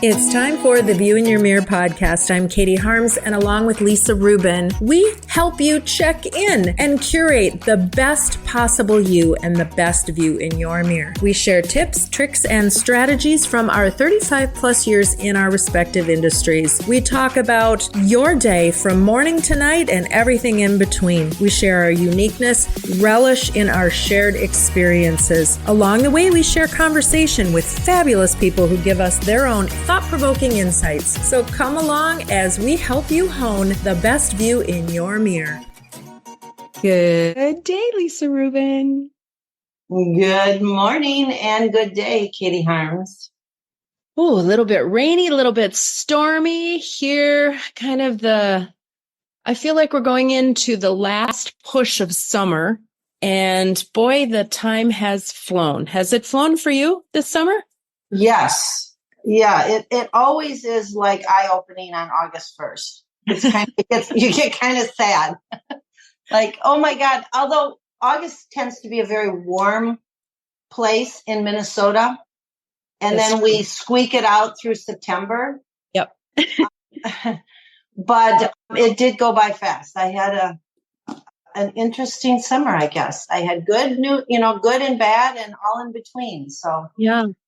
It's time for the View in Your Mirror podcast. I'm Katie Harms, and along with Lisa Rubin, we help you check in and curate the best possible you and the best view in your mirror. We share tips, tricks, and strategies from our 35 plus years in our respective industries. We talk about your day from morning to night and everything in between. We share our uniqueness, relish in our shared experiences. Along the way, we share conversation with fabulous people who give us their own thought-provoking insights. So come along as we help you hone the best view in your mirror. Good day, Lisa Rubin. Good morning and good day, Katie Harms. Oh, a little bit rainy, a little bit stormy here. I feel like we're going into the last push of summer. And boy, the time has flown. Has it flown for you this summer? Yes. Yeah, it always is like eye-opening on August 1st. You get kind of sad. Like, oh my God, although August tends to be a very warm place in Minnesota, and then we squeak it out through September. Yep. But it did go by fast. I had an interesting summer, I guess. I had good and bad and all in between. So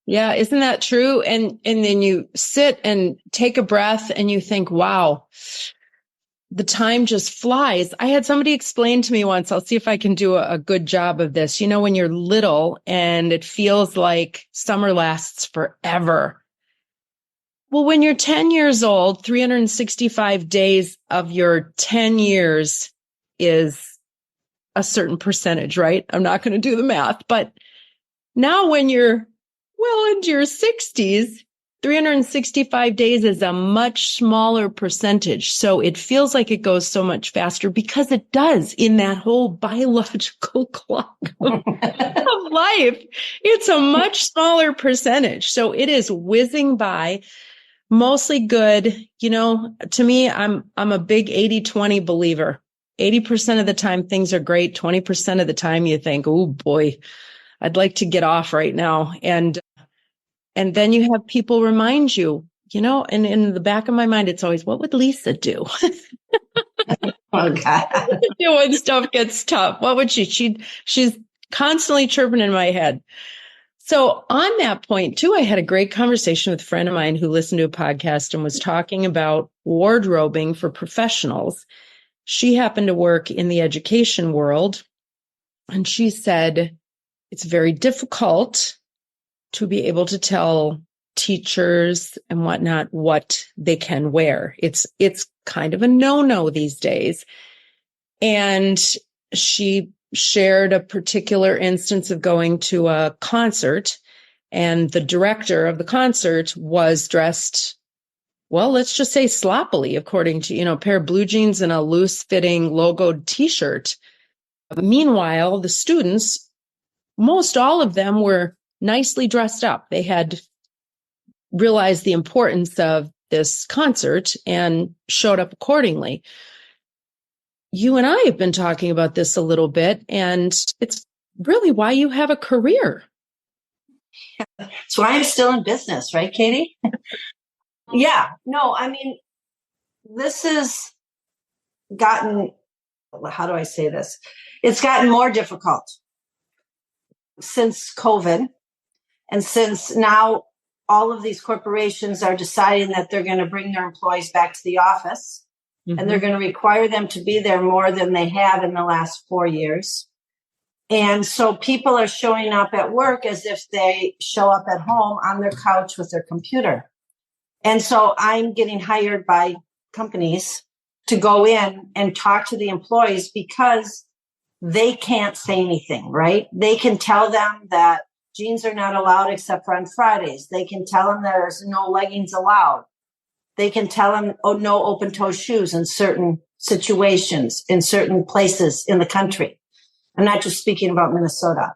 yeah, isn't that true? And then you sit and take a breath and you think, wow, the time just flies. I had somebody explain to me once, I'll see if I can do a good job of this. You know, when you're little and it feels like summer lasts forever. Well, when you're 10 years old, 365 days of your 10 years is a certain percentage, right? I'm not going to do the math, but now when you're well into your 60s, 365 days is a much smaller percentage. So it feels like it goes so much faster because it does in that whole biological clock of life. It's a much smaller percentage. So it is whizzing by, mostly good. You know, to me, I'm a big 80-20 believer. 80% of the time things are great. 20% of the time you think, oh boy, I'd like to get off right now. And then you have people remind you, you know, and in the back of my mind, it's always, what would Lisa do? Oh God. When stuff gets tough, what would she? She's constantly chirping in my head. So on that point too, I had a great conversation with a friend of mine who listened to a podcast and was talking about wardrobing for professionals. She happened to work in the education world, and she said it's very difficult to be able to tell teachers and whatnot what they can wear. It's kind of a no-no these days. And she shared a particular instance of going to a concert, and the director of the concert was dressed, well, let's just say sloppily, according to, a pair of blue jeans and a loose-fitting logoed T-shirt. Meanwhile, the students, most all of them were nicely dressed up. They had realized the importance of this concert and showed up accordingly. You and I have been talking about this a little bit, and it's really why you have a career. That's why I'm still in business, right, Katie? Yeah, no, I mean, this has gotten, how do I say this? It's gotten more difficult since COVID. And since now all of these corporations are deciding that they're going to bring their employees back to the office, and they're going to require them to be there more than they have in the last 4 years. And so people are showing up at work as if they show up at home on their couch with their computer. And so I'm getting hired by companies to go in and talk to the employees because they can't say anything, right? They can tell them that jeans are not allowed except for on Fridays. They can tell them there's no leggings allowed. They can tell them, no open-toe shoes in certain situations, in certain places in the country. I'm not just speaking about Minnesota.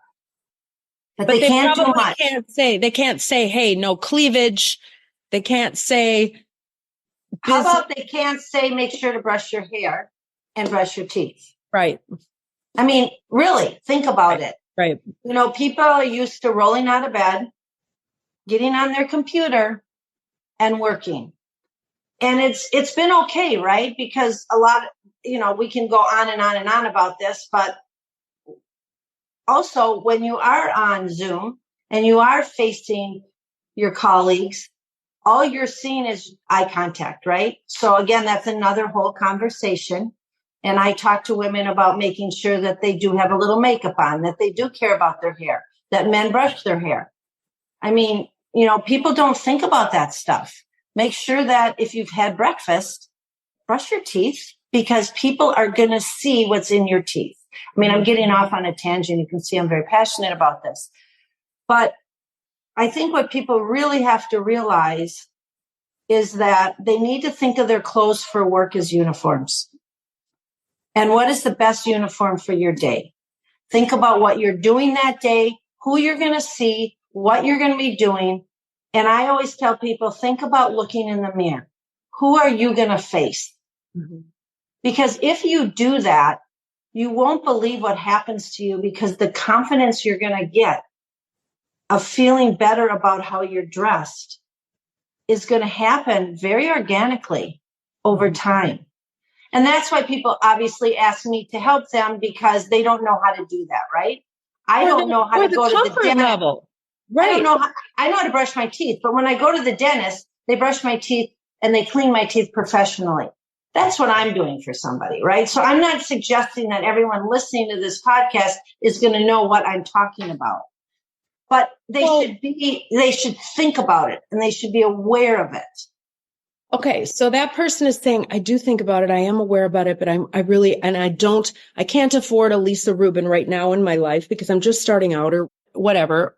But they can't do much. They can't say, hey, no cleavage. They can't say. How about they can't say, make sure to brush your hair and brush your teeth? Right. I mean, really, think about it. Right. People are used to rolling out of bed, getting on their computer, and working. And it's been okay, right? Because a lot, we can go on and on and on about this, but also when you are on Zoom and you are facing your colleagues, all you're seeing is eye contact, right? So again, that's another whole conversation. And I talk to women about making sure that they do have a little makeup on, that they do care about their hair, that men brush their hair. I mean, people don't think about that stuff. Make sure that if you've had breakfast, brush your teeth, because people are going to see what's in your teeth. I mean, I'm getting off on a tangent. You can see I'm very passionate about this. But I think what people really have to realize is that they need to think of their clothes for work as uniforms. And what is the best uniform for your day? Think about what you're doing that day, who you're going to see, what you're going to be doing. And I always tell people, think about looking in the mirror. Who are you going to face? Mm-hmm. Because if you do that, you won't believe what happens to you, because the confidence you're going to get of feeling better about how you're dressed is going to happen very organically over time. And that's why people obviously ask me to help them, because they don't know how to do that, right? I don't know how to go to the dentist. Level. Right. I know how to brush my teeth, but when I go to the dentist, they brush my teeth and they clean my teeth professionally. That's what I'm doing for somebody, right? So I'm not suggesting that everyone listening to this podcast is going to know what I'm talking about, but they should think about it, and they should be aware of it. Okay. So that person is saying, I do think about it. I am aware about it, but I can't afford a Lisa Rubin right now in my life because I'm just starting out or whatever,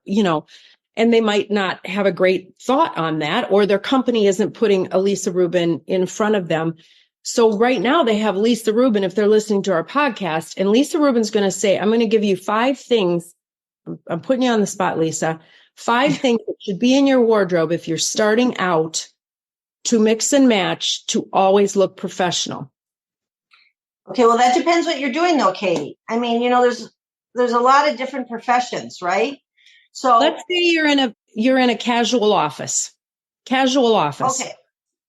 and they might not have a great thought on that, or their company isn't putting a Lisa Rubin in front of them. So right now they have Lisa Rubin if they're listening to our podcast, and Lisa Rubin's going to say, I'm going to give you 5 things. I'm putting you on the spot, Lisa. 5 things that should be in your wardrobe if you're starting out to mix and match to always look professional. Okay, well, that depends what you're doing, though, Katie. I mean, there's a lot of different professions, right? So let's say you're in a casual office. Casual office. Okay,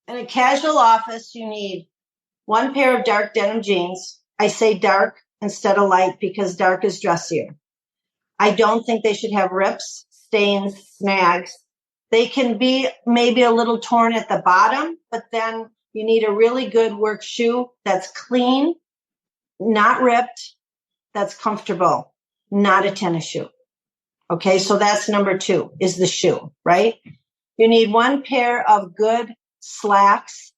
in a casual office, you need 1 pair of dark denim jeans. I say dark instead of light because dark is dressier. I don't think they should have rips, stains, snags. They can be maybe a little torn at the bottom, but then you need a really good work shoe that's clean, not ripped, that's comfortable, not a tennis shoe. Okay, so that's number 2 is the shoe, right? You need 1 pair of good slacks.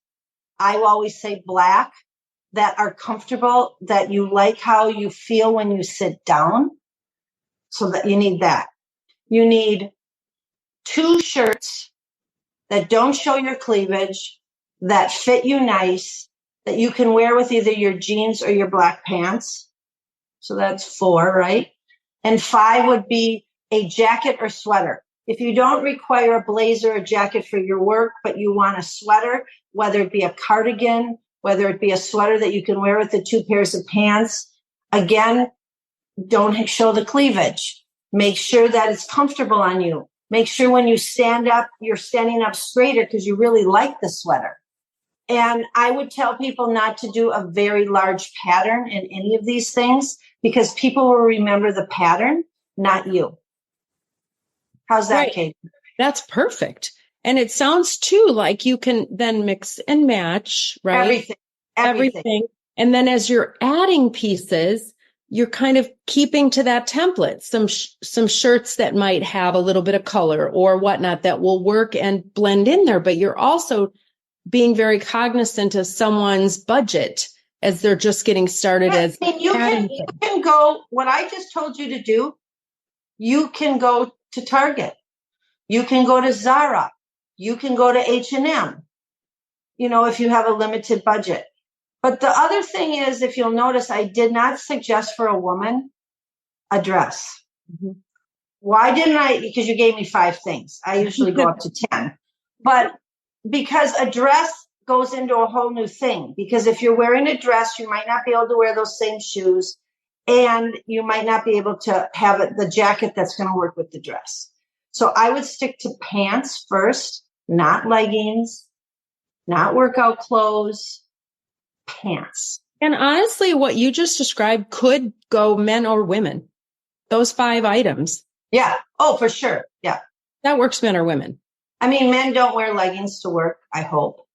I always say black, that are comfortable, that you like how you feel when you sit down. So that you need that. You need 2 shirts that don't show your cleavage, that fit you nice, that you can wear with either your jeans or your black pants. So that's 4, right? And 5 would be a jacket or sweater. If you don't require a blazer or jacket for your work, but you want a sweater, whether it be a cardigan, whether it be a sweater that you can wear with the 2 pairs of pants, again, don't show the cleavage. Make sure that it's comfortable on you. Make sure when you stand up, you're standing up straighter because you really like the sweater. And I would tell people not to do a very large pattern in any of these things, because people will remember the pattern, not you. How's that, right, Kate? That's perfect. And it sounds too like you can then mix and match, right? Everything. And then as you're adding pieces, you're kind of keeping to that template. Some shirts that might have a little bit of color or whatnot that will work and blend in there, but you're also being very cognizant of someone's budget as they're just getting started. Yes, you can go, what I just told you to do, you can go to Target. You can go to Zara. You can go to H&M, if you have a limited budget. But the other thing is, if you'll notice, I did not suggest for a woman a dress. Mm-hmm. Why didn't I? Because you gave me 5 things. I usually go up to 10. But because a dress goes into a whole new thing. Because if you're wearing a dress, you might not be able to wear those same shoes. And you might not be able to have the jacket that's going to work with the dress. So I would stick to pants first, not leggings, not workout clothes, pants. And honestly, what you just described could go men or women. Those 5 items. Yeah. Oh, for sure. Yeah. That works men or women. I mean, men don't wear leggings to work, I hope.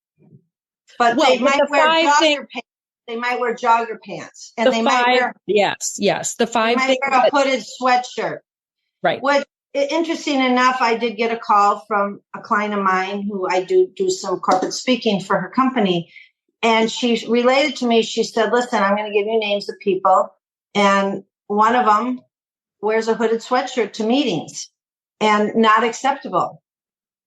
But Well, they might the wear 5 jogger pants. They might wear jogger pants. And they might wear yes. The 5 they things. might wear a hooded sweatshirt. Right. What interesting enough, I did get a call from a client of mine who I do some corporate speaking for her company. And she related to me. She said, listen, I'm going to give you names of people. And one of them wears a hooded sweatshirt to meetings and not acceptable.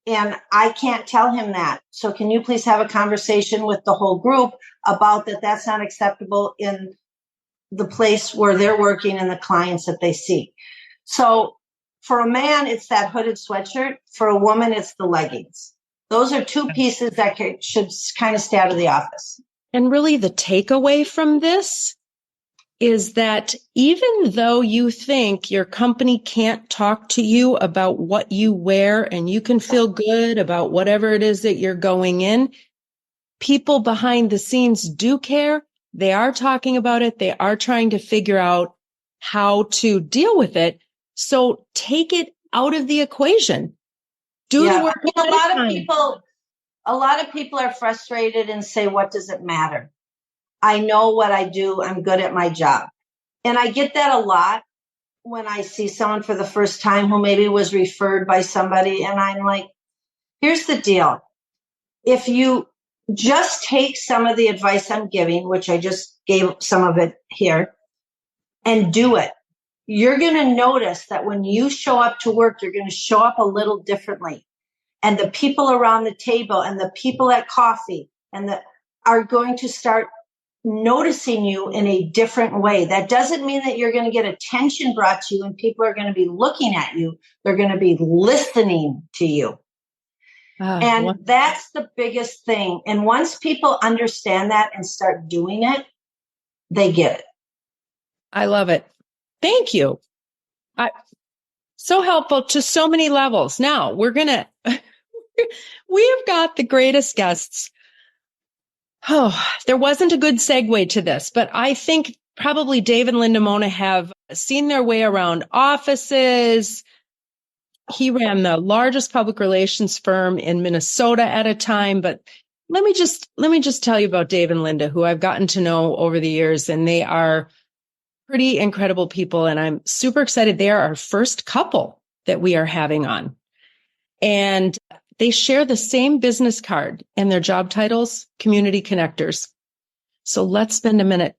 And I can't tell him that. So can you please have a conversation with the whole group about that? That's not acceptable in the place where they're working and the clients that they see. So for a man, it's that hooded sweatshirt. For a woman, it's the leggings. Those are 2 pieces that should kind of stay out of the office. And really the takeaway from this is that even though you think your company can't talk to you about what you wear and you can feel good about whatever it is that you're going in, people behind the scenes do care. They are talking about it. They are trying to figure out how to deal with it. So take it out of the equation. Do the work. A lot of people are frustrated and say, what does it matter? I know what I do. I'm good at my job. And I get that a lot when I see someone for the first time who maybe was referred by somebody. And I'm like, here's the deal. If you just take some of the advice I'm giving, which I just gave some of it here, and do it, you're going to notice that when you show up to work, you're going to show up a little differently. And the people around the table and the people at coffee are going to start noticing you in a different way. That doesn't mean that you're going to get attention brought to you and people are going to be looking at you. They're going to be listening to you. And that's the biggest thing. And once people understand that and start doing it, they get it. I love it. Thank you. So helpful to so many levels. Now we have got the greatest guests. Oh, there wasn't a good segue to this, but I think probably Dave and Linda Mona have seen their way around offices. He ran the largest public relations firm in Minnesota at a time, but let me just tell you about Dave and Linda, who I've gotten to know over the years, and they are pretty incredible people. And I'm super excited. They are our first couple that we are having on. And they share the same business card and their job titles, community connectors. So let's spend a minute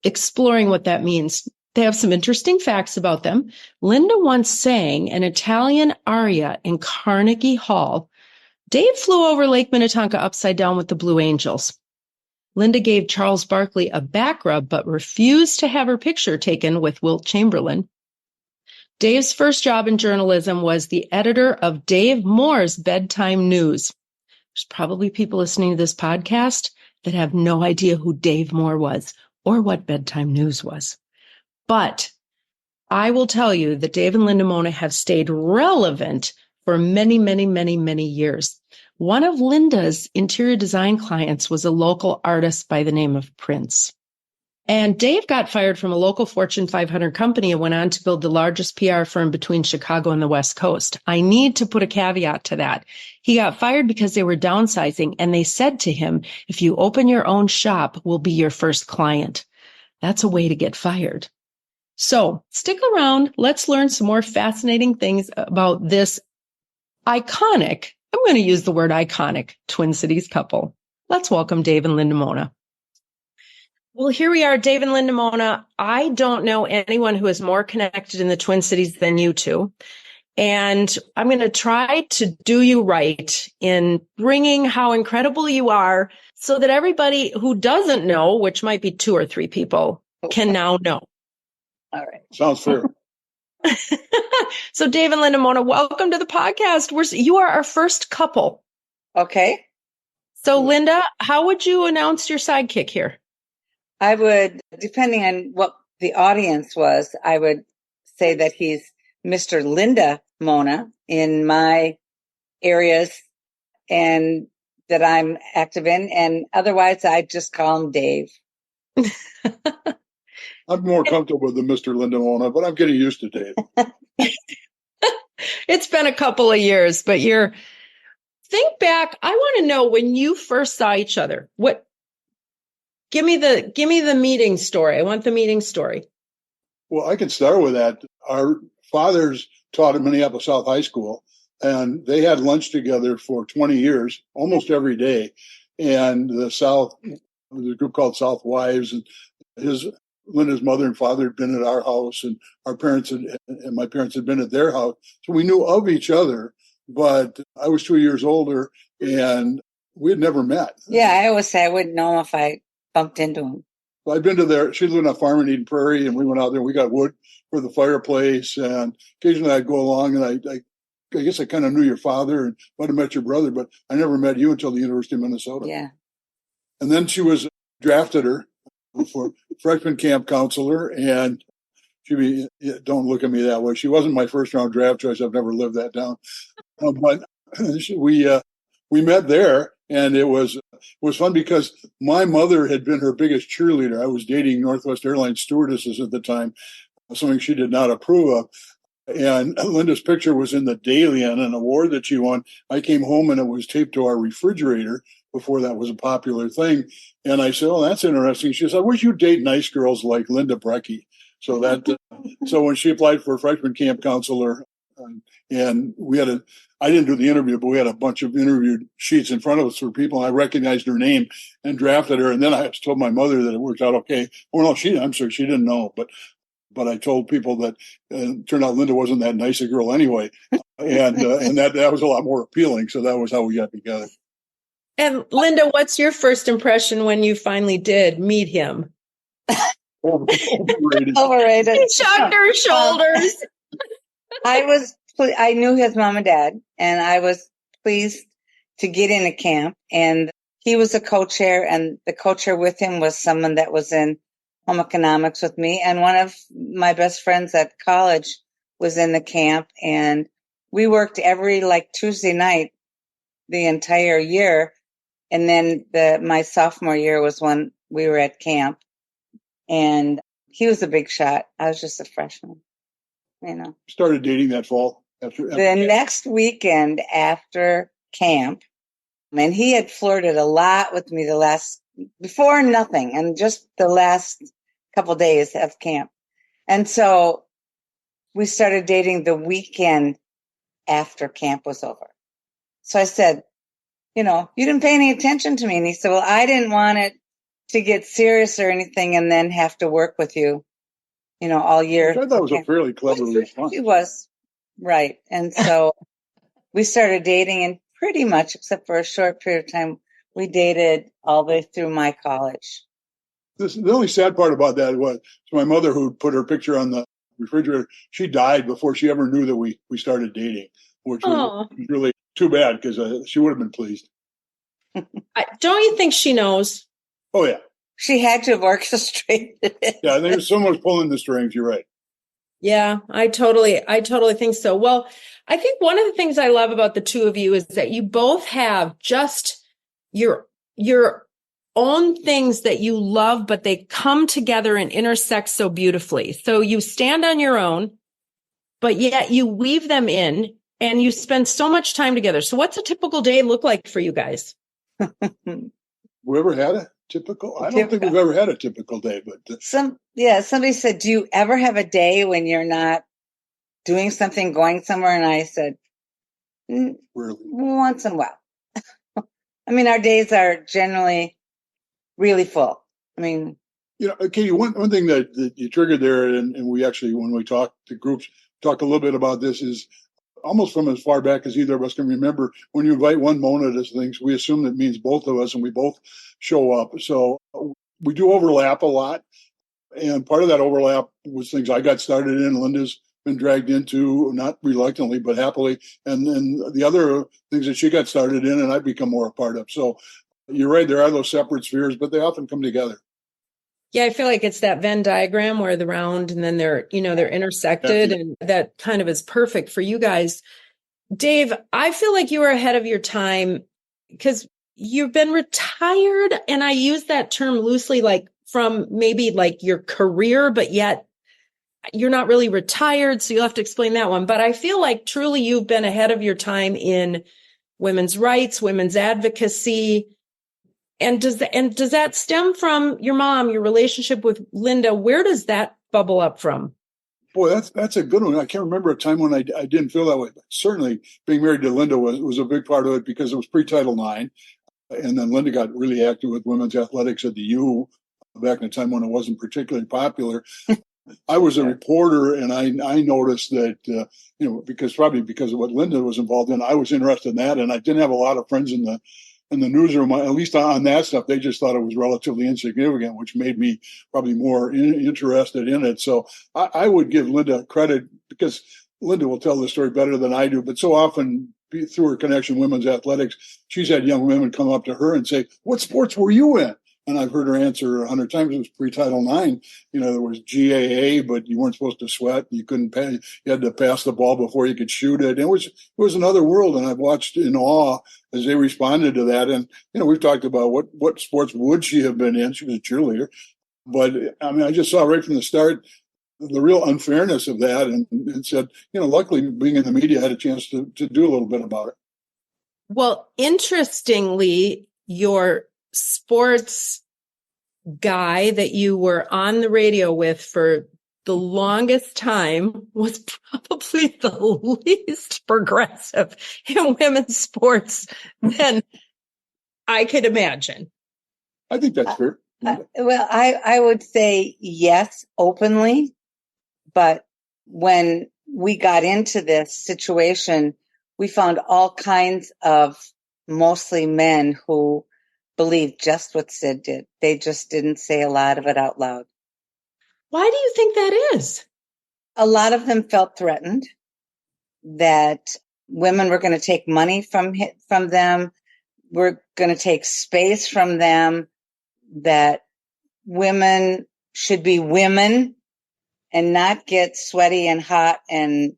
exploring what that means. They have some interesting facts about them. Linda once sang an Italian aria in Carnegie Hall. Dave flew over Lake Minnetonka upside down with the Blue Angels. Linda gave Charles Barkley a back rub, but refused to have her picture taken with Wilt Chamberlain. Dave's first job in journalism was the editor of Dave Moore's Bedtime News. There's probably people listening to this podcast that have no idea who Dave Moore was or what Bedtime News was. But I will tell you that Dave and Linda Mona have stayed relevant for many, many, many, many years. One of Linda's interior design clients was a local artist by the name of Prince. And Dave got fired from a local Fortune 500 company and went on to build the largest PR firm between Chicago and the West Coast. I need to put a caveat to that. He got fired because they were downsizing, and they said to him, if you open your own shop, we'll be your first client. That's a way to get fired. So stick around. Let's learn some more fascinating things about this iconic, I'm going to use the word iconic, Twin Cities couple. Let's welcome Dave and Linda Mona. Well, here we are, Dave and Linda Mona. I don't know anyone who is more connected in the Twin Cities than you two. And I'm going to try to do you right in bringing how incredible you are so that everybody who doesn't know, which might be 2 or 3 people, can now know. All right. Sounds fair. So Dave and Linda Mona, welcome to the podcast. You are our first couple. Okay. So Linda, how would you announce your sidekick here? I would, depending on what the audience was, I would say that he's Mr. Linda Mona in my areas and that I'm active in. And otherwise, I just call him Dave. I'm more comfortable with the Mr. Linda Mona, but I'm getting used to Dave. It's been a couple of years, but think back. I want to know when you first saw each other. Give me the meeting story. I want the meeting story. Well, I can start with that. Our fathers taught at Minneapolis South High School, and they had lunch together for 20 years, almost every day. And there's a group called South Wives, and Linda's mother and father had been at our house, and my parents had been at their house. So we knew of each other, but I was 2 years older, and we had never met. Yeah, I always say I wouldn't know if I bumped into him. I'd been to she lived on a farm in Eden Prairie, and we went out there. We got wood for the fireplace, and occasionally I'd go along, and I guess I kind of knew your father and might have met your brother, but I never met you until the University of Minnesota. Yeah. And then she was drafted her for freshman camp counselor, and don't look at me that way. She wasn't my first round draft choice. I've never lived that down. But we met there, and it was fun because my mother had been her biggest cheerleader. I was dating Northwest Airlines stewardesses at the time, something she did not approve of. And Linda's picture was in the Daily on an award that she won. I came home and it was taped to our refrigerator before that was a popular thing. And I said, "Oh, that's interesting." She said, "I wish you'd date nice girls like Linda Brecky." So so when she applied for freshman camp counselor, and I didn't do the interview, but we had a bunch of interview sheets in front of us for people. And I recognized her name and drafted her. And then I told my mother that it worked out okay. Well, no, I'm sure she didn't know, but I told people that it turned out Linda wasn't that nice a girl anyway. And that was a lot more appealing. So that was how we got together. And Linda, what's your first impression when you finally did meet him? Overrated. He shrugged her shoulders. I knew his mom and dad, and I was pleased to get in a camp. And he was a co-chair, and the co-chair with him was someone that was in home economics with me. And one of my best friends at college was in the camp, and we worked every Tuesday night the entire year. And then my sophomore year was when we were at camp, and he was a big shot. I was just a freshman, Started dating that fall. After the next weekend after camp, and he had flirted a lot with me before nothing, and just the last couple days of camp. And so we started dating the weekend after camp was over. So I said, "You didn't pay any attention to me." And he said, "Well, I didn't want it to get serious or anything and then have to work with you, all year." I thought that was a fairly clever response. He was. Right. And so we started dating, and pretty much, except for a short period of time, we dated all the way through my college. The only sad part about that was my mother, who put her picture on the refrigerator, she died before she ever knew that we started dating, which was really too bad because she would have been pleased. Don't you think she knows? Oh, yeah. She had to have orchestrated it. Yeah, there's someone was pulling the strings. You're right. Yeah, I totally think so. Well, I think one of the things I love about the two of you is that you both have just your own things that you love, but they come together and intersect so beautifully. So you stand on your own, but yet you weave them in and you spend so much time together. So what's a typical day look like for you guys? We ever had a typical? I don't think we've ever had a typical day, but somebody said, "Do you ever have a day when you're not doing something, going somewhere?" And I said, Rarely. Once in a while. I mean, our days are generally really full. I mean, Katie, one thing that you triggered there, and we actually, when we talk to groups, talk a little bit about this, is almost from as far back as either of us can remember, when you invite one Mona to things, we assume that means both of us, and we both show up. So we do overlap a lot. And part of that overlap was things I got started in, Linda's been dragged into, not reluctantly, but happily. And then the other things that she got started in and I've become more a part of. So you're right, there are those separate spheres, but they often come together. Yeah, I feel like it's that Venn diagram where the round and then they're intersected, and that kind of is perfect for you guys. Dave, I feel like you were ahead of your time because you've been retired, and I use that term loosely, like from maybe like your career, but yet you're not really retired. So you'll have to explain that one. But I feel like truly you've been ahead of your time in women's rights, women's advocacy. And does that stem from your mom, your relationship with Linda? Where does that bubble up from? Boy, that's a good one. I can't remember a time when I didn't feel that way. But certainly being married to Linda was a big part of it because it was pre-Title IX. And then Linda got really active with women's athletics at the U back in a time when it wasn't particularly popular. I was a reporter, and I noticed that, because of what Linda was involved in, I was interested in that. And I didn't have a lot of friends in the newsroom, at least on that stuff. They just thought it was relatively insignificant, which made me probably more interested in it. So I would give Linda credit because Linda will tell the story better than I do, but so often through her connection with women's athletics, she's had young women come up to her and say, "What sports were you in?" And I've heard her answer 100 times. It was pre-Title IX. There was GAA, but you weren't supposed to sweat. You couldn't pay. You had to pass the ball before you could shoot it. It was another world, and I've watched in awe as they responded to that. And we've talked about what sports would she have been in. She was a cheerleader, but I mean, I just saw right from the start the real unfairness of that, and said, luckily being in the media, I had a chance to do a little bit about it. Well, interestingly, your sports guy that you were on the radio with for the longest time was probably the least progressive in women's sports than I could imagine. I think that's fair. Well, I would say yes, openly. But when we got into this situation, we found all kinds of mostly men who believed just what Sid did. They just didn't say a lot of it out loud. Why do you think that is? A lot of them felt threatened that women were going to take money from them, were going to take space from them, that women should be women and not get sweaty and hot and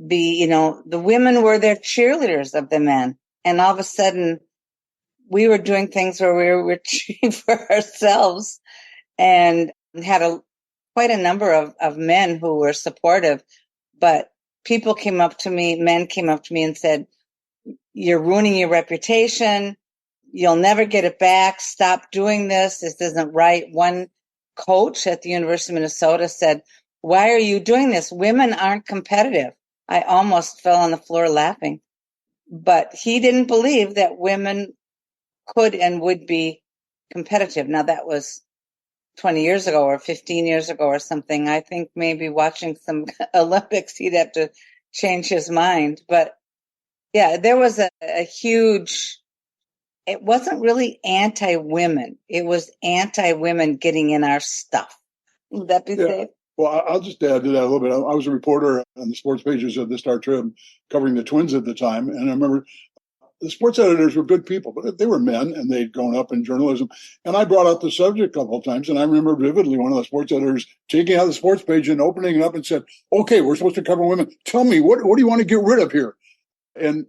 be, the women were their cheerleaders of the men. And all of a sudden, we were doing things where we were cheering for ourselves, and had quite a number of men who were supportive. But men came up to me and said, "You're ruining your reputation. You'll never get it back. Stop doing this. This isn't right." One coach at the University of Minnesota said, "Why are you doing this? Women aren't competitive." I almost fell on the floor laughing. But he didn't believe that women could and would be competitive. Now, that was 20 years ago or 15 years ago or something. I think maybe watching some Olympics, he'd have to change his mind. But yeah, there was a huge, it wasn't really anti-women. It was anti-women getting in our stuff. Would that be safe? Well, I'll just add to that a little bit. I was a reporter on the sports pages of the Star Trib covering the Twins at the time. And I remember the sports editors were good people, but they were men and they'd grown up in journalism. And I brought up the subject a couple of times. And I remember vividly one of the sports editors taking out the sports page and opening it up and said, "Okay, we're supposed to cover women. Tell me, what do you want to get rid of here?" And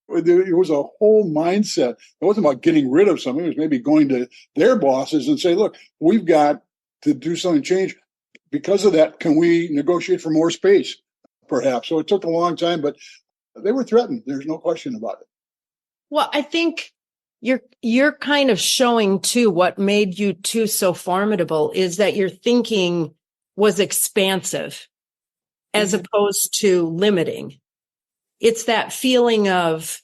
it was a whole mindset. It wasn't about getting rid of something. It was maybe going to their bosses and say, "Look, we've got to do something, change. Because of that, can we negotiate for more space, perhaps?" So it took a long time, but they were threatened. There's no question about it. Well, I think you're kind of showing too what made you two so formidable is that your thinking was expansive as opposed to limiting. It's that feeling of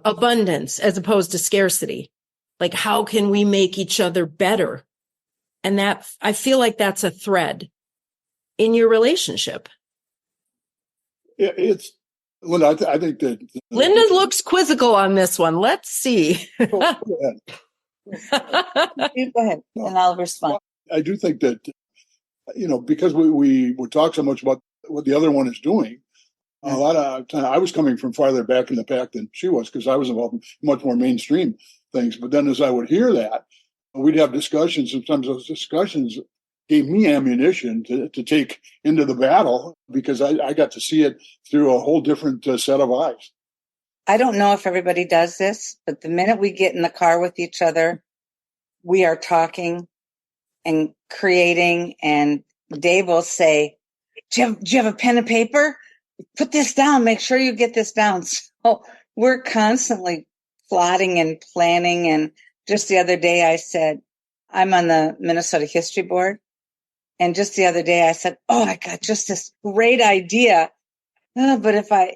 abundance as opposed to scarcity. Like, how can we make each other better? And that, I feel like that's a thread in your relationship. It's Linda. I think that Linda looks quizzical on this one. Let's see. Go ahead. You go ahead, and I'll respond. Well, I do think that, because we would talk so much about what the other one is doing, a lot of time I was coming from farther back in the pack than she was because I was involved in much more mainstream things. But then as I would hear that, we'd have discussions. Sometimes those discussions gave me ammunition to take into the battle because I got to see it through a whole different set of eyes. I don't know if everybody does this, but the minute we get in the car with each other, we are talking and creating, and Dave will say, do you have a pen and paper? Put this down. Make sure you get this down. So we're constantly plotting and planning. And just the other day I said, I'm on the Minnesota History Board. And just the other day I said, oh, I got just this great idea. But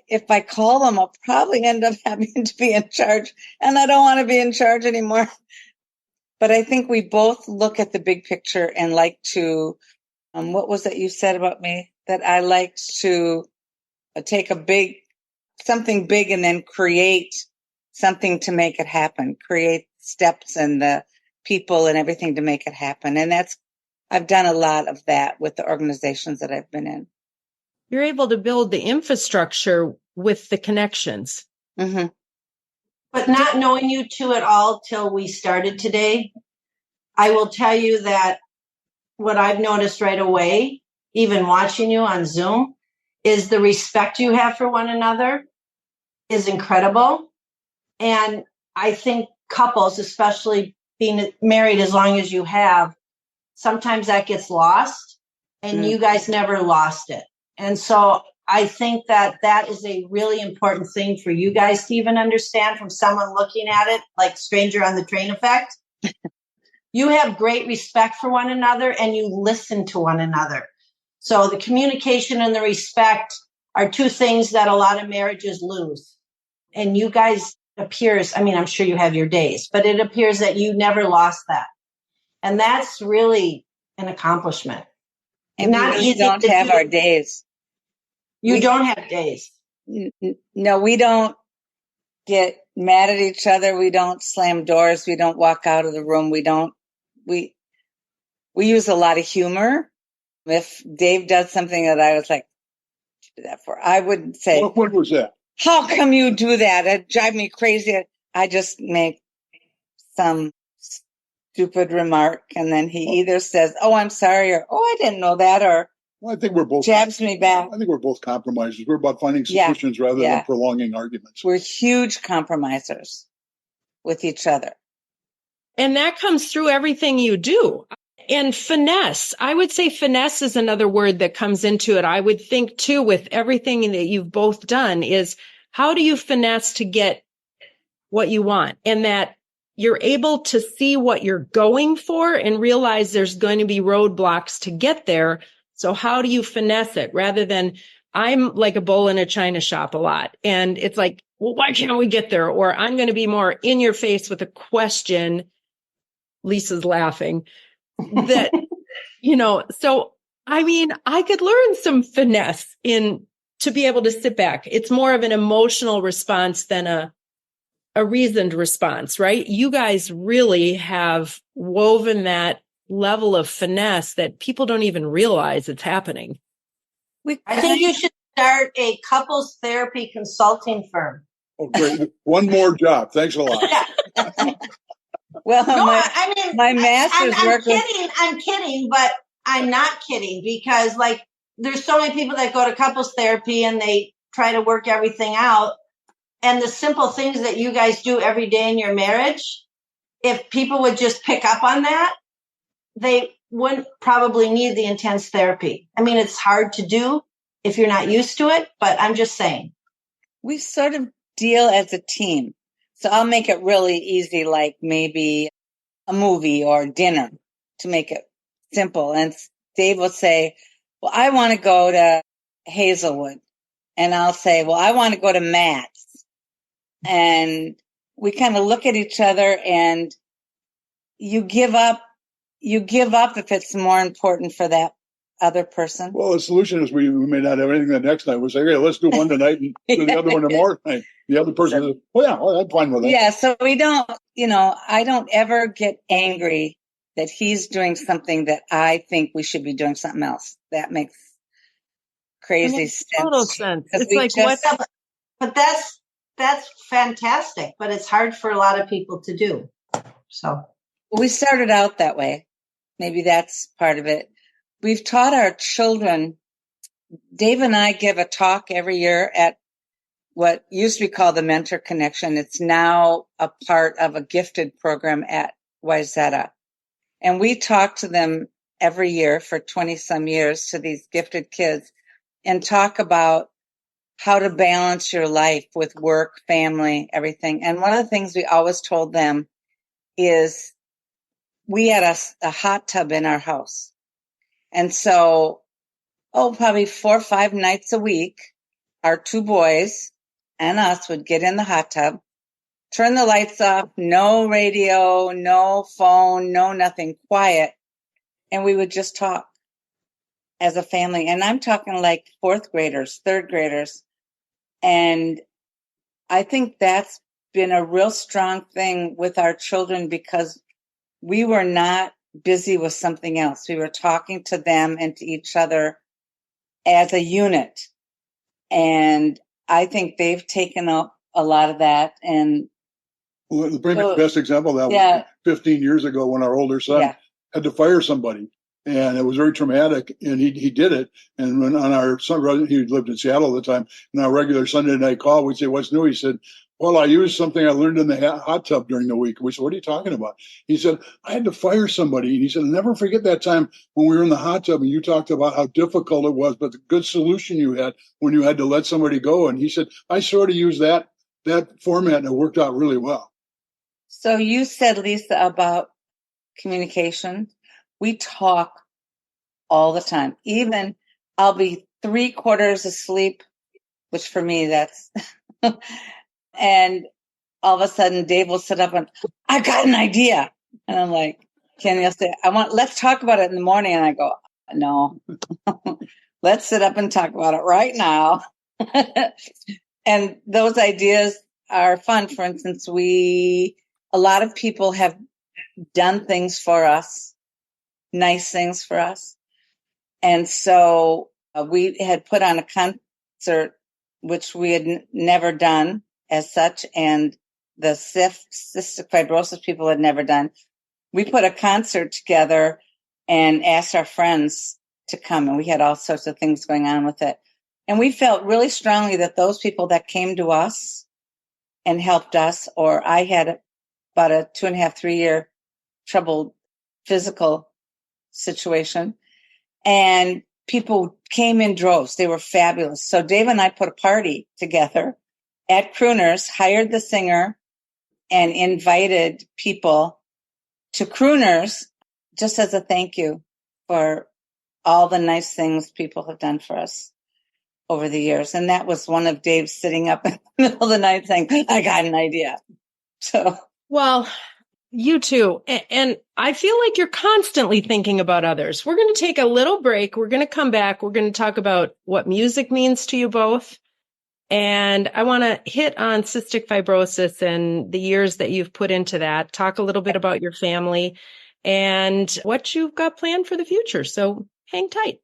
if I call them, I'll probably end up having to be in charge. And I don't want to be in charge anymore. But I think we both look at the big picture and like to, what was it you said about me? That I like to take something big and then create something to make it happen, create steps and the people and everything to make it happen. And I've done a lot of that with the organizations that I've been in. You're able to build the infrastructure with the connections. Mm-hmm. But not knowing you two at all till we started today, I will tell you that what I've noticed right away, even watching you on Zoom, is the respect you have for one another is incredible. And I think couples, especially being married as long as you have, sometimes that gets lost, and you guys never lost it. And so I think that is a really important thing for you guys to even understand from someone looking at it, like stranger on the train effect. You have great respect for one another and you listen to one another. So the communication and the respect are two things that a lot of marriages lose. And you guys appears, I mean, I'm sure you have your days, but it appears that you never lost that. And that's really an accomplishment. And not we don't have our days. You don't have days. No, we don't get mad at each other. We don't slam doors. We don't walk out of the room. We use a lot of humor. If Dave does something that I was like, do that for, I would say, what was that? How come you do that? It drives me crazy. I just make some stupid remark, and then he either says, oh, I'm sorry, or, oh, I didn't know that, or I think we're both jabs me back. I think we're both compromisers. We're about finding solutions rather than prolonging arguments. We're huge compromisers with each other. And that comes through everything you do. And finesse, I would say finesse is another word that comes into it. I would think too, with everything that you've both done, is how do you finesse to get what you want? And that you're able to see what you're going for and realize there's going to be roadblocks to get there. So how do you finesse it rather than, I'm like a bull in a china shop a lot. And it's like, well, why can't we get there? Or I'm going to be more in your face with a question. Lisa's laughing. That, so, I mean, I could learn some finesse to be able to sit back. It's more of an emotional response than a reasoned response, right? You guys really have woven that level of finesse that people don't even realize it's happening. I think you should start a couples therapy consulting firm. Oh, great. One more job. Thanks a lot. Well, no, my master's work. I'm kidding, but I'm not kidding, because like there's so many people that go to couples therapy and they try to work everything out. And the simple things that you guys do every day in your marriage, if people would just pick up on that, they wouldn't probably need the intense therapy. I mean, it's hard to do if you're not used to it, but I'm just saying. We sort of deal as a team. So I'll make it really easy, like maybe a movie or dinner, to make it simple. And Dave will say, well, I want to go to Hazelwood. And I'll say, well, I want to go to Matt's. And we kind of look at each other, and you give up if it's more important for that other person. Well, the solution is we may not have anything the next night. We'll say, hey, let's do one tonight and do the other one tomorrow night. The other person says, I'm fine with that. Yeah, so we don't, I don't ever get angry that he's doing something that I think we should be doing something else. That makes crazy sense. Total sense. It's like, but that's fantastic, but it's hard for a lot of people to do. So we started out that way. Maybe that's part of it. We've taught our children. Dave and I give a talk every year at what used to be called the Mentor Connection. It's now a part of a gifted program at Wayzata. And we talk to them every year for 20 some years, to these gifted kids, and talk about how to balance your life with work, family, everything. And one of the things we always told them is we had a hot tub in our house. And so, probably 4 or 5 nights a week, our 2 boys and us would get in the hot tub, turn the lights off, no radio, no phone, no nothing, quiet. And we would just talk as a family. And I'm talking like 4th graders, 3rd graders. And I think that's been a real strong thing with our children, because we were not busy with something else. We were talking to them and to each other as a unit. And I think they've taken up a lot of that. And the best example of that was 15 years ago when our older son had to fire somebody. And it was very traumatic, and he did it. And when on our son, he lived in Seattle at the time, and our regular Sunday night call, we'd say, "What's new?" He said, "Well, I used something I learned in the hot tub during the week." We said, "What are you talking about?" He said, "I had to fire somebody." And he said, "I'll never forget that time when we were in the hot tub and you talked about how difficult it was, but the good solution you had when you had to let somebody go." And he said, "I sort of used that format, and it worked out really well." So you said, Lisa, about communication. We talk all the time. Even I'll be 3/4 asleep, which for me, that's, and all of a sudden Dave will sit up and, "I got an idea." And I'm like, Kenny will say, let's talk about it in the morning. And I go, "No, let's sit up and talk about it right now." And those ideas are fun. For instance, a lot of people have done things for us, nice things for us. And so we had put on a concert, which we had never done as such, and the cystic fibrosis people had never done. We put a concert together and asked our friends to come, and we had all sorts of things going on with it. And we felt really strongly that those people that came to us and helped us, or I had about a 2.5, 3 year troubled physical situation, and people came in droves. They were fabulous. So Dave and I put a party together at Crooners, hired the singer, and invited people to Crooners just as a thank you for all the nice things people have done for us over the years. And that was one of Dave's sitting up in the middle of the night saying, "I got an idea." So, well, you too. And I feel like you're constantly thinking about others. We're going to take a little break. We're going to come back. We're going to talk about what music means to you both. And I want to hit on cystic fibrosis and the years that you've put into that, talk a little bit about your family and what you've got planned for the future. So hang tight.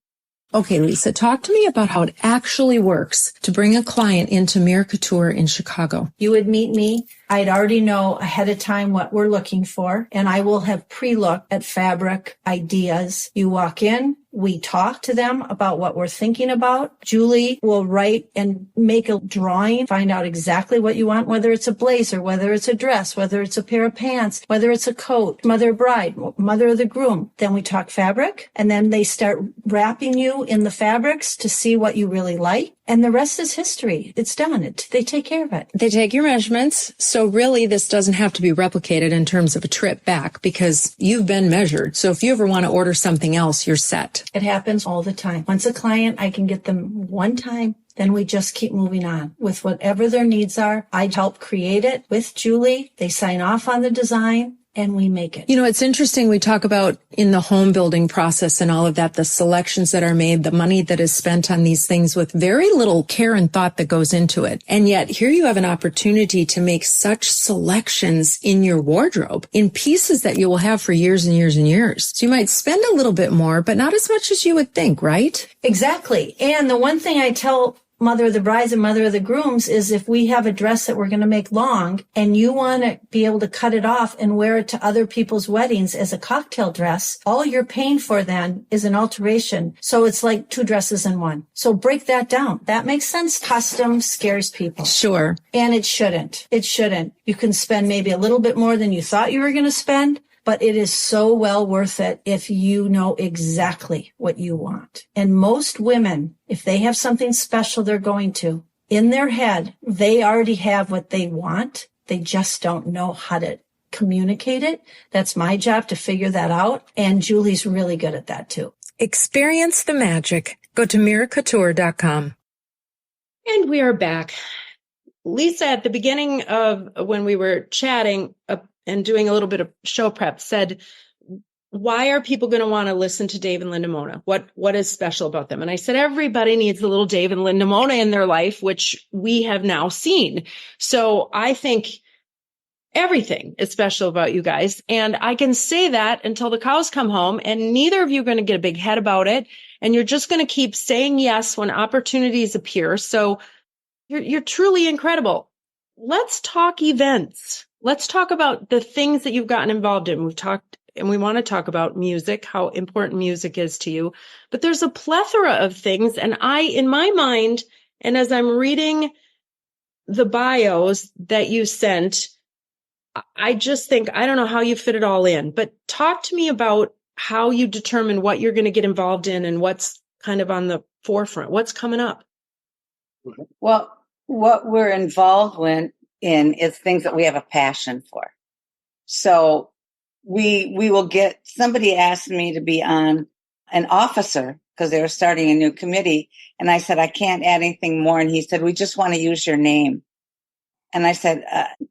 Okay, Lisa, talk to me about how it actually works to bring a client into Mir Couture in Chicago. You would meet me. I'd already know ahead of time what we're looking for, and I will have pre-looked at fabric ideas. You walk in, we talk to them about what we're thinking about. Julie will write and make a drawing, find out exactly what you want, whether it's a blazer, whether it's a dress, whether it's a pair of pants, whether it's a coat, mother bride, mother of the groom. Then we talk fabric, and then they start wrapping you in the fabrics to see what you really like. And the rest is history. It's done. They take care of it. They take your measurements. So really, this doesn't have to be replicated in terms of a trip back because you've been measured. So if you ever want to order something else, you're set. It happens all the time. Once a client, I can get them one time, then we just keep moving on with whatever their needs are. I help create it with Julie. They sign off on the design, and we make it. You know, it's interesting. We talk about in the home building process and all of that, the selections that are made, the money that is spent on these things with very little care and thought that goes into it. And yet here you have an opportunity to make such selections in your wardrobe in pieces that you will have for years and years and years. So you might spend a little bit more, but not as much as you would think, right? Exactly. And the one thing I tell mother of the brides and mother of the grooms is if we have a dress that we're going to make long and you want to be able to cut it off and wear it to other people's weddings as a cocktail dress, all you're paying for then is an alteration. So it's like 2 dresses in one. So break that down. That makes sense. Custom scares people. Sure. And it shouldn't. It shouldn't. You can spend maybe a little bit more than you thought you were going to spend, but it is so well worth it if you know exactly what you want. And most women, if they have something special they're going to, in their head, they already have what they want. They just don't know how to communicate it. That's my job to figure that out. And Julie's really good at that too. Experience the magic. Go to miracouture.com. And we are back. Lisa, at the beginning of when we were chatting and doing a little bit of show prep, said, why are people going to want to listen to Dave and Linda Mona? What is special about them? And I said, everybody needs a little Dave and Linda Mona in their life, which we have now seen. So I think everything is special about you guys. And I can say that until the cows come home, and neither of you are going to get a big head about it. And you're just going to keep saying yes when opportunities appear. So you're truly incredible. Let's talk events. Let's talk about the things that you've gotten involved in. We've talked, and we want to talk about music, how important music is to you. But there's a plethora of things. And in my mind, and as I'm reading the bios that you sent, I just think, I don't know how you fit it all in, but talk to me about how you determine what you're going to get involved in and what's kind of on the forefront. What's coming up? Well, what we're involved in is things that we have a passion for. So we will get, somebody asked me to be on an officer because they were starting a new committee. And I said, I can't add anything more. And he said, we just want to use your name. And I said,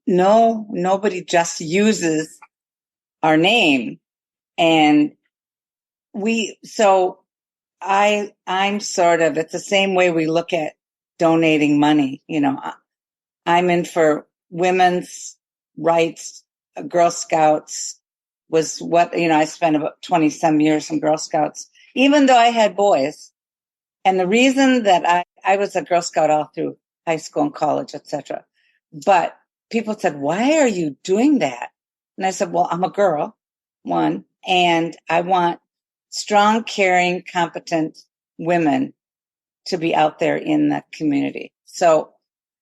no, nobody just uses our name. And I'm sort of, it's the same way we look at donating money. You know, I'm in for women's rights. Girl Scouts was I spent about 20 some years in Girl Scouts, even though I had boys. And the reason that I was a Girl Scout all through high school and college, etc. But people said, why are you doing that? And I said, well, I'm a girl, one, and I want strong, caring, competent women to be out there in the community. So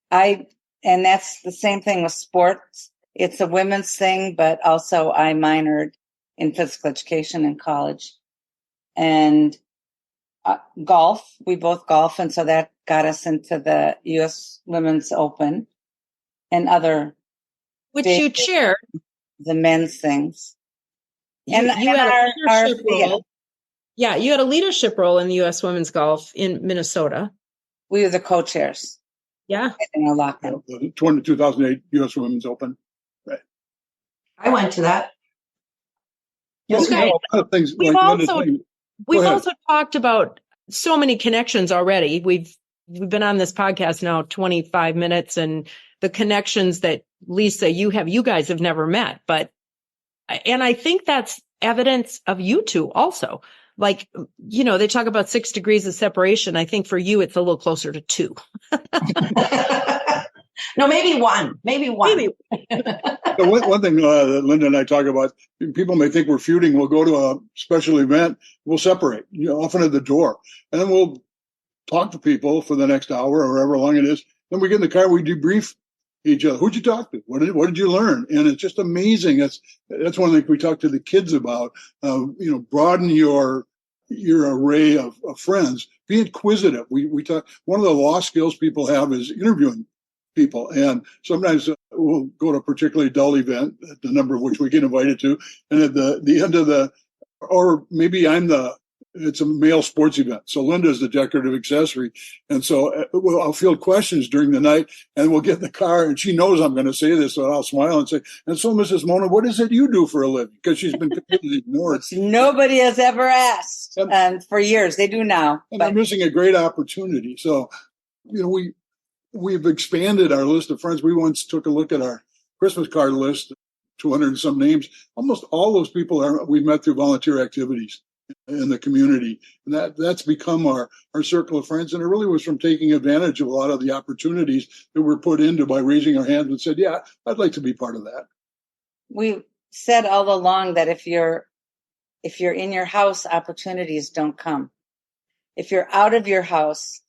and that's the same thing with sports. It's a women's thing, but also I minored in physical education in college. And golf, we both golf. And so that got us into the U.S. Women's Open and other. Which you chaired. The men's things. You had a leadership role. Yeah, you had a leadership role in the U.S. Women's Golf in Minnesota. We were the co-chairs. Yeah. In our locker. The 2008 U.S. Women's Open. Right. I went to that. Okay. We've also talked about so many connections already. We've been on this podcast now 25 minutes, and the connections that Lisa, you guys have never met, and I think that's evidence of you two also. Like, they talk about 6 degrees of separation. I think for you, it's a little closer to 2. No, maybe one. So one thing that Linda and I talk about, people may think we're feuding. We'll go to a special event. We'll separate, often at the door. And then we'll talk to people for the next hour or however long it is. Then we get in the car, we debrief each other. Who'd you talk to? What did you learn? And it's just amazing. That's one thing we talk to the kids about. Broaden your array of friends. Be inquisitive. We talk. One of the lost skills people have is interviewing people, and sometimes we'll go to a particularly dull event, the number of which we get invited to, and at the end of or maybe it's a male sports event. So Linda's the decorative accessory. And so I'll field questions during the night, and we'll get in the car, and she knows I'm going to say this, so I'll smile and say, and so Mrs. Mona, what is it you do for a living? Because she's been completely ignored. Nobody has ever asked, and for years. They do now. And they're missing a great opportunity. So, we've expanded our list of friends. We once took a look at our Christmas card list, 200 and some names. Almost all those people we've met through volunteer activities. in the community. And that's become our circle of friends. And it really was from taking advantage of a lot of the opportunities that were put into by raising our hands and said, yeah, I'd like to be part of that. We said all along that if you're in your house, opportunities don't come. If you're out of your house,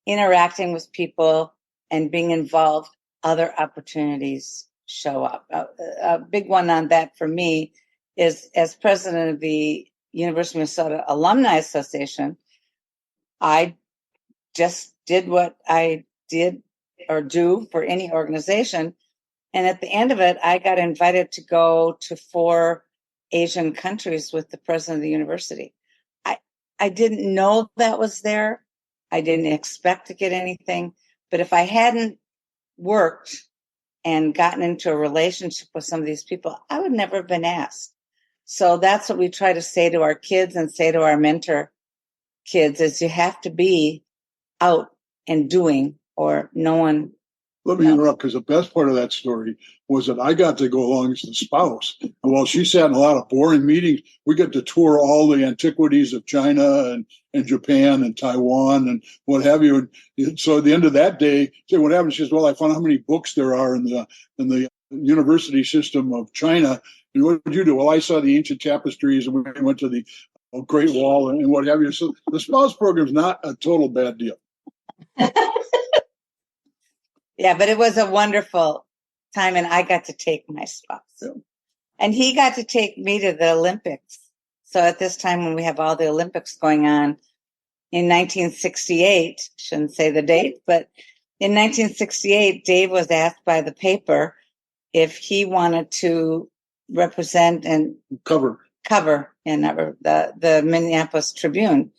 interacting with people and being involved, other opportunities show up. A big one on that for me is, as president of the University of Minnesota Alumni Association, I just did what I did or do for any organization. And at the end of it, I got invited to go to 4 Asian countries with the president of the university. I didn't know that was there. I didn't expect to get anything. But if I hadn't worked and gotten into a relationship with some of these people, I would never have been asked. So that's what we try to say to our kids and say to our mentor kids is you have to be out and doing, or no one. Let me interrupt, because the best part of that story was that I got to go along as the spouse. And while she sat in a lot of boring meetings, we got to tour all the antiquities of China and Japan and Taiwan and what have you. And so at the end of that day, what happened? She says, well, I found how many books there are in the university system of China. And what did you do? Well, I saw the ancient tapestries, and we went to the Great Wall and what have you. So the spouse program is not a total bad deal. Yeah, but it was a wonderful time, and I got to take my spouse. Yeah. And he got to take me to the Olympics. So at this time when we have all the Olympics going on in 1968, shouldn't say the date, but in 1968, Dave was asked by the paper if he wanted to represent and cover in the Minneapolis Tribune.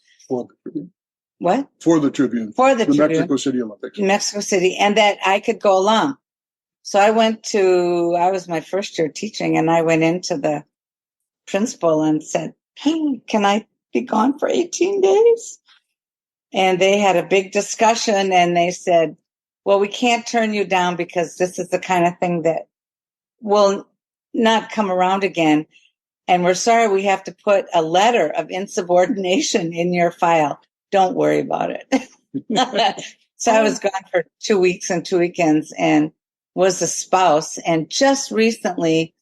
What? For the Tribune. For the Tribune. Mexico City Olympics. Mexico City. And that I could go along. So I was my first year teaching, and I went into the principal and said, hey, can I be gone for 18 days? And they had a big discussion, and they said, well, we can't turn you down because this is the kind of thing that will not come around again. And we're sorry we have to put a letter of insubordination in your file. Don't worry about it. So I was gone for 2 weeks and 2 weekends and was a spouse. And just recently,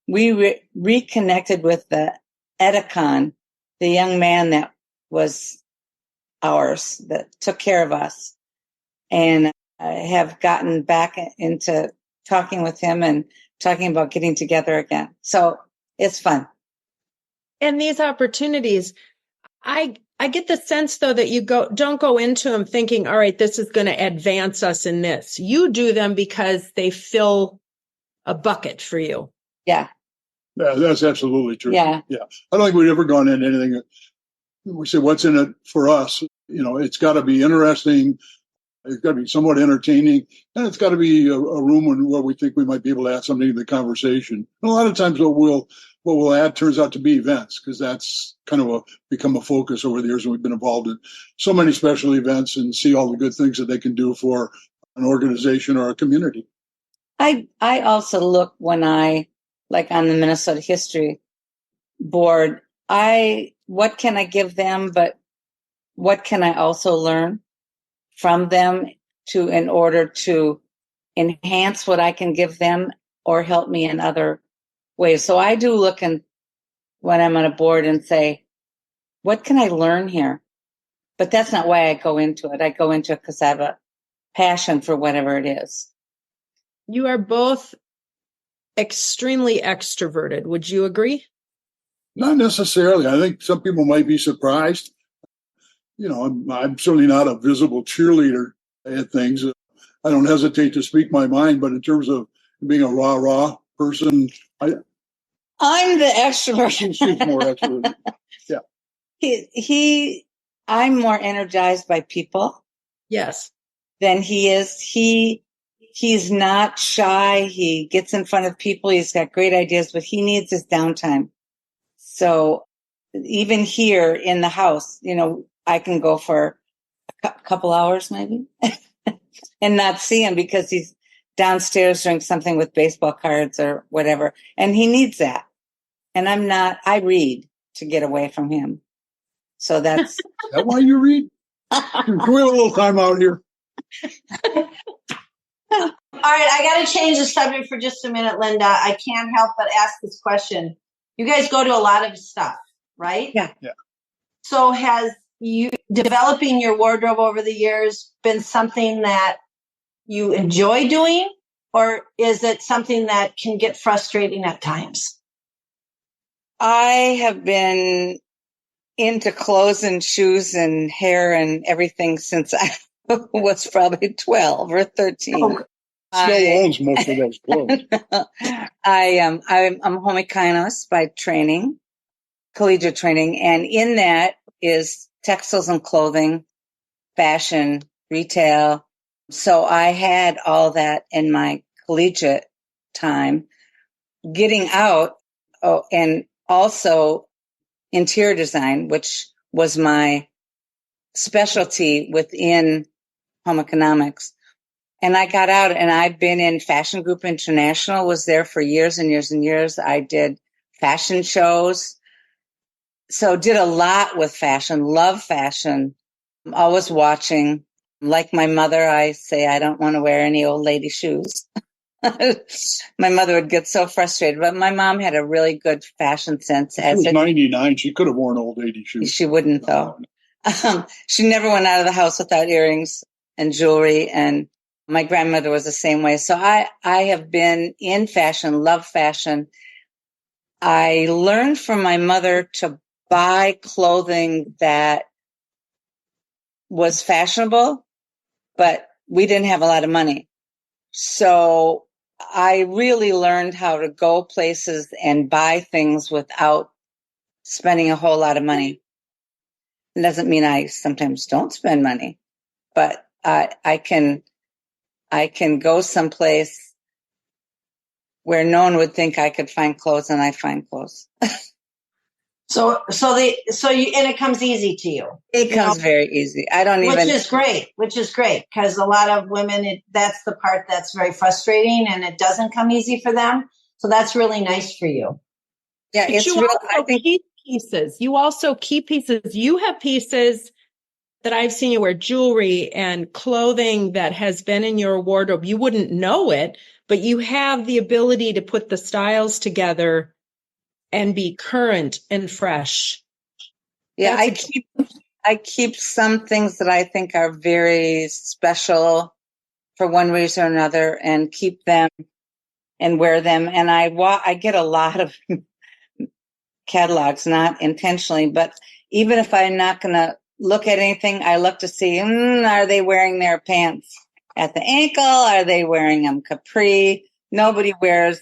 we reconnected with the Edicon, the young man that was ours, that took care of us. And I have gotten back into talking with him and talking about getting together again. So it's fun. And these opportunities, I get the sense, though, that you don't go into them thinking, all right, this is going to advance us in this. You do them because they fill a bucket for you. Yeah. Yeah, that's absolutely true. Yeah. Yeah. I don't think we've ever gone into anything. We say, what's in it for us? It's got to be interesting. It's got to be somewhat entertaining. And it's got to be a room where we think we might be able to add something to the conversation. And a lot of times what we'll add turns out to be events, because that's kind of become a focus over the years. And we've been involved in so many special events and see all the good things that they can do for an organization or a community. I also look when like on the Minnesota History Board, what can I give them, but what can I also learn from them in order to enhance what I can give them or help me in other ways. So I do look when I'm on a board and say, what can I learn here? But that's not why I go into it. I go into it because I have a passion for whatever it is. You are both extremely extroverted. Would you agree? Not necessarily. I think some people might be surprised. I'm certainly not a visible cheerleader at things. I don't hesitate to speak my mind, but in terms of being a rah-rah person, I'm the extrovert. She's more extrovert. Yeah. I'm more energized by people. Yes. Than he is. He's not shy. He gets in front of people. He's got great ideas, but he needs his downtime. So even here in the house, I can go for a couple hours maybe and not see him because he's downstairs doing something with baseball cards or whatever. And he needs that. And I read to get away from him. So that's Is that why you read? Can we have a little time out here? All right, I got to change the subject for just a minute, Linda. I can't help but ask this question. You guys go to a lot of stuff, right? Yeah. So has you developing your wardrobe over the years been something that you enjoy doing, or is it something that can get frustrating at times? I have been into clothes and shoes and hair and everything since I was probably 12 or 13. Oh, Still owns most of those clothes. I'm a home economist by training, collegiate training, and in that is textiles and clothing, fashion, retail. So I had all that in my collegiate time. Getting out, and also interior design, which was my specialty within home economics. And I got out, and I've been in Fashion Group International, was there for years and years and years. I did fashion shows. So did a lot with fashion, love fashion. I'm always watching. Like my mother, I say I don't want to wear any old lady shoes. My mother would get so frustrated, but my mom had a really good fashion sense. She was 99. She could have worn old lady shoes. She wouldn't, though. She never went out of the house without earrings and jewelry, and my grandmother was the same way. So I have been in fashion, love fashion. I learned from my mother to buy clothing that was fashionable, but we didn't have a lot of money. So I really learned how to go places and buy things without spending a whole lot of money. It doesn't mean I sometimes don't spend money, but I can go someplace where no one would think I could find clothes, and I find clothes. So it comes easy to you. It comes very easy. I don't even. Which is great because a lot of women, that's the part that's very frustrating, and it doesn't come easy for them. So that's really nice for you. Yeah, But it's you real. also keep pieces. You also keep pieces. You have pieces that I've seen you wear, jewelry and clothing that has been in your wardrobe. You wouldn't know it, but you have the ability to put the styles together and be current and fresh. Yeah, I keep some things that I think are very special for one reason or another, and keep them and wear them. And I get a lot of catalogs, not intentionally, but even if I'm not going to look at anything, I look to see, are they wearing their pants at the ankle? Are they wearing them capri? Nobody wears,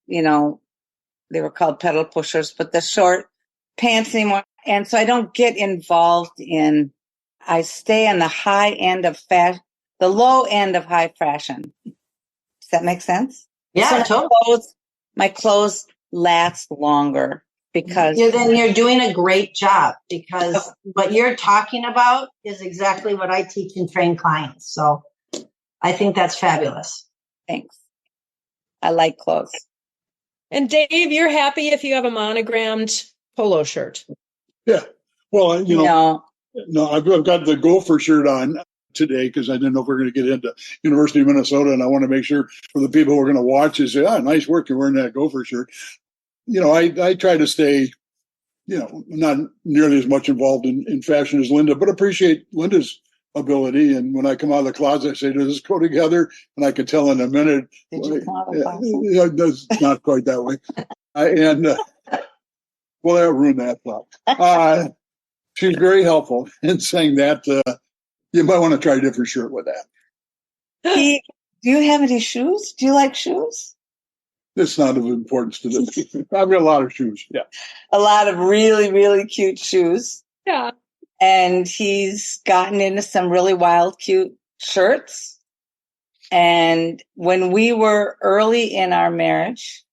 they were called pedal pushers, but the short pants anymore. And so I don't get involved I stay on the high end of the low end of high fashion. Does that make sense? Yeah, so totally. my clothes last longer because then you're doing a great job, because what you're talking about is exactly what I teach and train clients. So I think that's fabulous. Thanks. I like clothes. And Dave, you're happy if you have a monogrammed polo shirt. Yeah. Well, no, I've got the Gopher shirt on today because I didn't know if we were going to get into University of Minnesota, and I want to make sure for the people who are going to watch is say, nice work, you're wearing that Gopher shirt. I try to stay, not nearly as much involved in fashion as Linda, but appreciate Linda's ability. And when I come out of the closet, I say, does this go together? And I can tell in a minute. Did you come out of the closet? It's not quite that way. Well, that ruined that thought. She's very helpful in saying that you might want to try a different shirt with that. Do you have any shoes? Do you like shoes? It's not of importance to this. I've got a lot of shoes. Yeah. A lot of really, really cute shoes. Yeah. And he's gotten into some really wild, cute shirts. And when we were early in our marriage,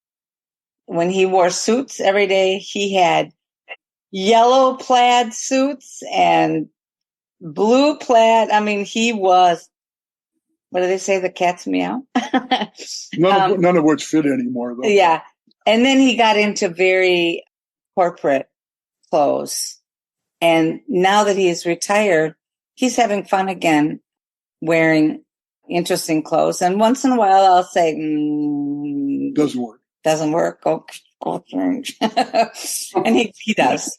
when he wore suits every day, he had yellow plaid suits and blue plaid. I mean, he was, what do they say? The cat's meow. None of which fit anymore, though. Yeah. And then he got into very corporate clothes. And now that he is retired, he's having fun again, wearing interesting clothes. And once in a while, I'll say, Doesn't work. Doesn't work. Go change. And he does.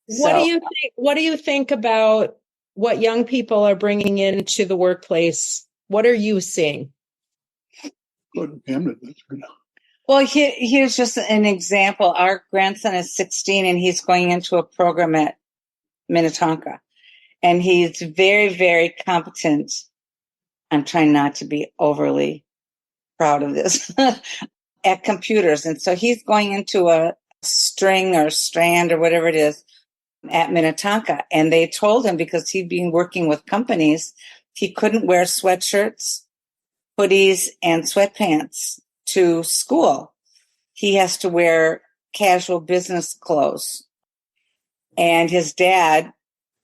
What do you think? What do you think about what young people are bringing into the workplace? What are you seeing? Good. Hamlet, that's good. Well, here's just an example. Our grandson is 16 and he's going into a program at Minnetonka. And he's very, very competent. I'm trying not to be overly proud of this at computers. And so he's going into a string or strand or whatever it is at Minnetonka. And they told him, because he'd been working with companies, he couldn't wear sweatshirts, hoodies, and sweatpants to school. He has to wear casual business clothes. And his dad,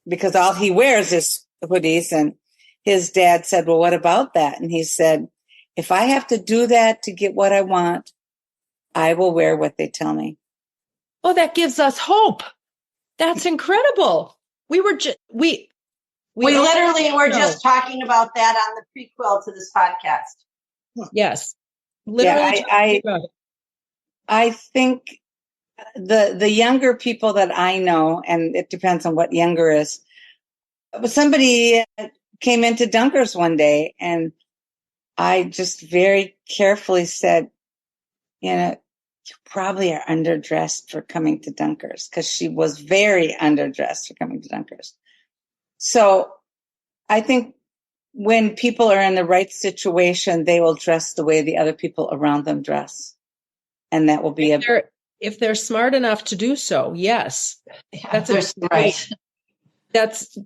because all he wears is hoodies, and his dad said, well, what about that? And he said, if I have to do that to get what I want, I will wear what they tell me. Oh, that gives us hope. That's incredible. We were just, we literally were just talking about that on the prequel to this podcast. Yes. Literally. Yeah, I think the younger people that I know, and it depends on what younger is, but somebody came into Dunkers one day and I just very carefully said, you probably are underdressed for coming to Dunkers, because she was very underdressed for coming to Dunkers. So I think when people are in the right situation, they will dress the way the other people around them dress. And that will be if they're smart enough to do so. Yes. That's right. That's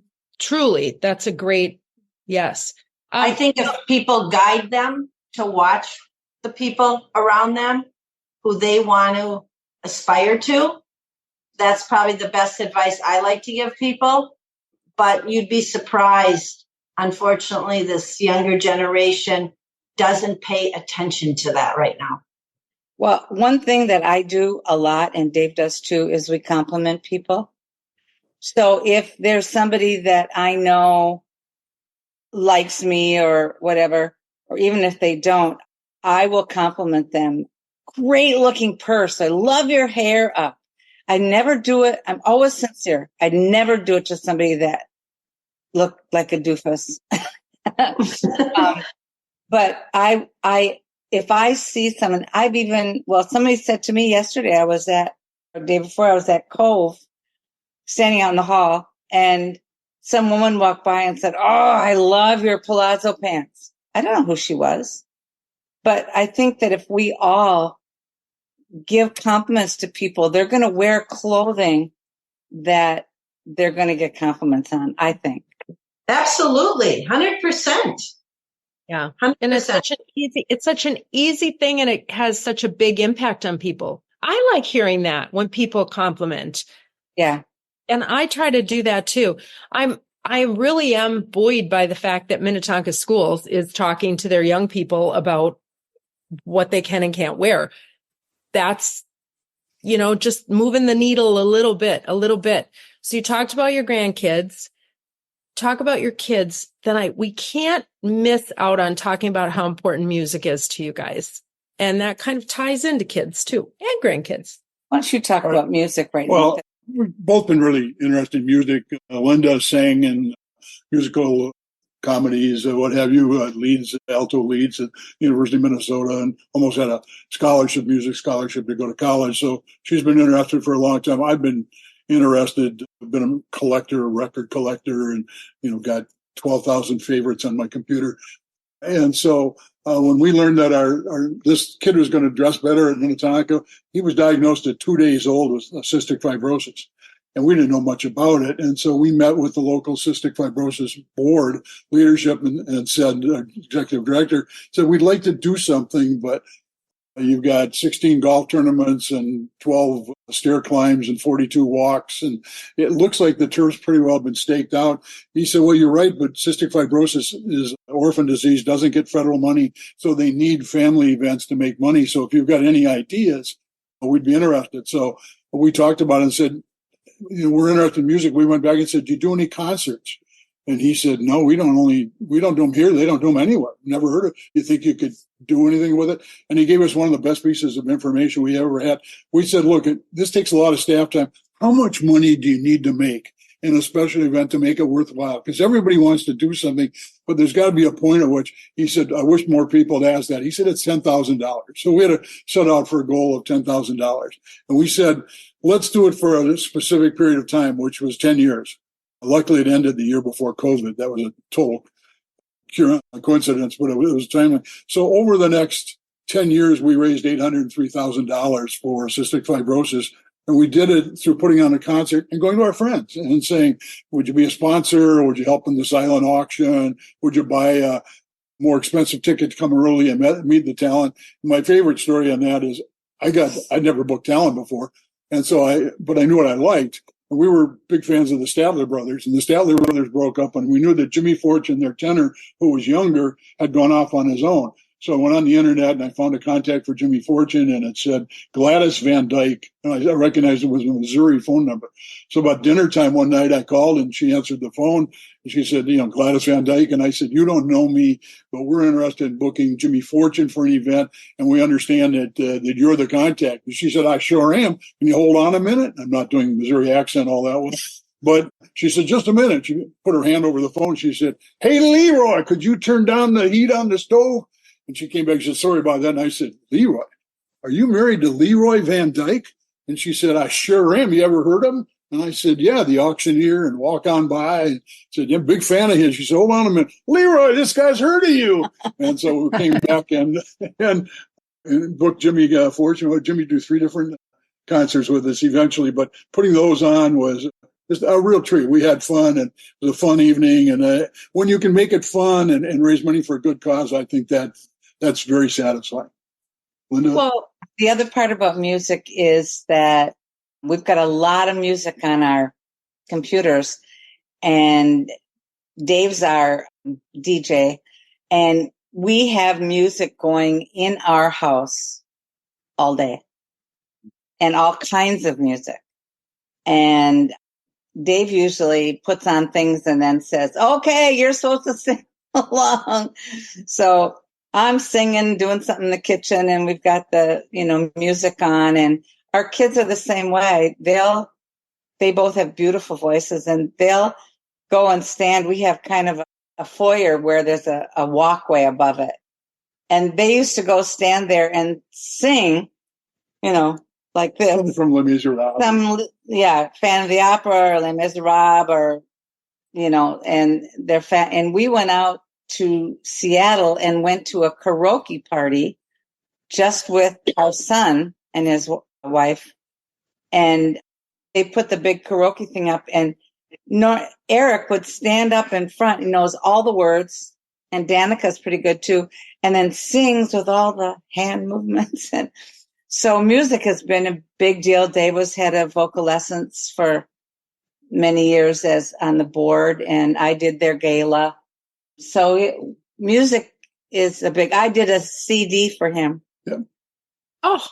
a great, yes. I think if people guide them to watch the people around them who they want to aspire to, that's probably the best advice I like to give people. But you'd be surprised. Unfortunately, this younger generation doesn't pay attention to that right now. Well, one thing that I do a lot, and Dave does too, is we compliment people. So if there's somebody that I know likes me or whatever, or even if they don't, I will compliment them. Great looking purse. I love your hair up. I never do it. I'm always sincere. I'd never do it to somebody that looked like a doofus. But if I see someone, somebody said to me yesterday, the day before I was at Cove, standing out in the hall, and some woman walked by and said, oh, I love your palazzo pants. I don't know who she was, but I think that if we all give compliments to people, they're going to wear clothing that they're going to get compliments on, I think. Absolutely. 100%. Yeah. 100%. And it's such an easy thing, and it has such a big impact on people. I like hearing that when people compliment. Yeah. And I try to do that too. I really am buoyed by the fact that Minnetonka Schools is talking to their young people about what they can and can't wear. That's, just moving the needle a little bit. So you talked about your grandkids. Talk about your kids. Then we can't miss out on talking about how important music is to you guys. And that kind of ties into kids too, and grandkids. Why don't you talk about music right now? Well, we've both been really interested in music. Linda sang in musical comedies, what have you, alto leads at the University of Minnesota, and almost had a music scholarship to go to college. So she's been interested for a long time. I've been interested. I've been a record collector, and, got 12,000 favorites on my computer. And so when we learned that this kid was going to dress better at Minnetonka, he was diagnosed at 2 days old with cystic fibrosis. And we didn't know much about it. And so we met with the local cystic fibrosis board leadership and said, executive director said, we'd like to do something, but you've got 16 golf tournaments and 12 stair climbs and 42 walks. And it looks like the turf's pretty well been staked out. He said, well, you're right, but cystic fibrosis is an orphan disease, doesn't get federal money. So they need family events to make money. So if you've got any ideas, we'd be interested. So we talked about it and said, we're interested in music. We went back and said, do you do any concerts? And he said, no, we don't do them here. They don't do them anywhere. Never heard of it. You think you could do anything with it? And he gave us one of the best pieces of information we ever had. We said, look, this takes a lot of staff time. How much money do you need to make in a special event to make it worthwhile? Because everybody wants to do something, but there's got to be a point at which, he said, I wish more people had asked that. He said, it's $10,000. So we had to set out for a goal of $10,000. And we said, let's do it for a specific period of time, which was 10 years. Luckily, it ended the year before COVID. That was a total coincidence, but it was timely. So over the next 10 years, we raised $803,000 for cystic fibrosis. And we did it through putting on a concert and going to our friends and saying, would you be a sponsor? Or would you help in the silent auction? Would you buy a more expensive ticket to come early and meet the talent? My favorite story on that is I'd never booked talent before. And so but I knew what I liked. And we were big fans of the Statler brothers, and the Statler brothers broke up, and we knew that Jimmy Fortune, their tenor, who was younger, had gone off on his own. So I went on the internet and I found a contact for Jimmy Fortune, and it said Gladys Van Dyke. And I recognized it was a Missouri phone number. So about dinner time one night, I called and she answered the phone. And she said, Gladys Van Dyke. And I said, you don't know me, but we're interested in booking Jimmy Fortune for an event. And we understand that you're the contact. And she said, I sure am. Can you hold on a minute? I'm not doing Missouri accent all that way. But she said, just a minute. She put her hand over the phone. She said, hey, Leroy, could you turn down the heat on the stove? And she came back and said, sorry about that. And I said, Leroy, are you married to Leroy Van Dyke? And she said, I sure am. You ever heard of him? And I said, yeah, the auctioneer and walk on by. And said, yeah, big fan of his. She said, hold on a minute. Leroy, this guy's heard of you. And so we came back and booked Jimmy Fortune. Jimmy do 3 different concerts with us eventually. But putting those on was just a real treat. We had fun, and it was a fun evening. And when you can make it fun and raise money for a good cause, I think that's very satisfying. Linda? Well, the other part about music is that we've got a lot of music on our computers, and Dave's our DJ, and we have music going in our house all day, and all kinds of music. And Dave usually puts on things and then says, okay, you're supposed to sing along. So I'm singing, doing something in the kitchen, and we've got the, music on, and our kids are the same way. They both have beautiful voices, and they'll go and stand. We have kind of a foyer where there's a walkway above it. And they used to go stand there and sing, like this. From Les Miserables. Fan of the Opera or Les Miserables, or, and they're and we went out to Seattle and went to a karaoke party just with our son and his wife. And they put the big karaoke thing up, and Eric would stand up in front. He knows all the words, and Danica's pretty good too, and then sings with all the hand movements. And so music has been a big deal. Dave was head of vocal lessons for many years as on the board, and I did their gala. So music is I did a CD for him. Yeah. Oh,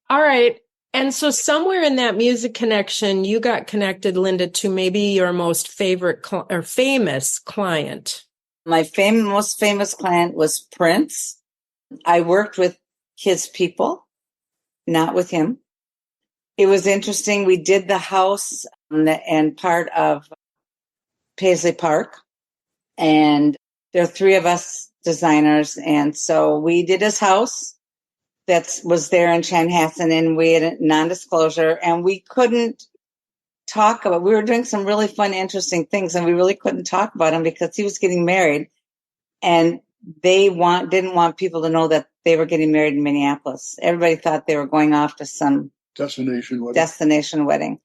all right. And so somewhere in that music connection, you got connected, Linda, to maybe your most favorite or famous client. My most famous client was Prince. I worked with his people, not with him. It was interesting. We did the house and part of Paisley Park, and there are 3 of us designers. And so we did his house that was there in Chanhassen, and we had a non-disclosure, and we couldn't talk about, we were doing some really fun, interesting things, and we really couldn't talk about him because he was getting married, and they didn't want people to know that they were getting married in Minneapolis. Everybody thought they were going off to some destination wedding.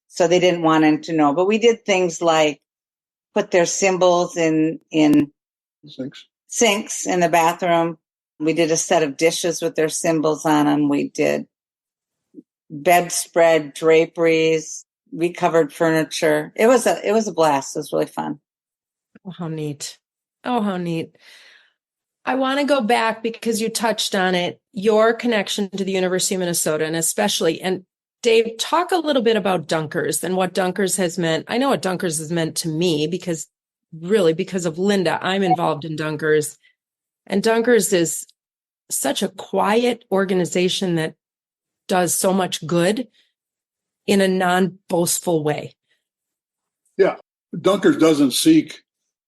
So they didn't want him to know. But we did things like put their symbols in sinks in the bathroom. We did a set of dishes with their symbols on them. We did bedspread, draperies. We covered furniture. It was a blast. It was really fun. Oh, how neat. Oh, how neat. I want to go back because you touched on it, your connection to the University of Minnesota, and especially, and Dave, talk a little bit about Dunkers and what Dunkers has meant. I know what Dunkers has meant to me because of Linda, I'm involved in Dunkers. And Dunkers is such a quiet organization that does so much good in a non-boastful way. Yeah. Dunkers doesn't seek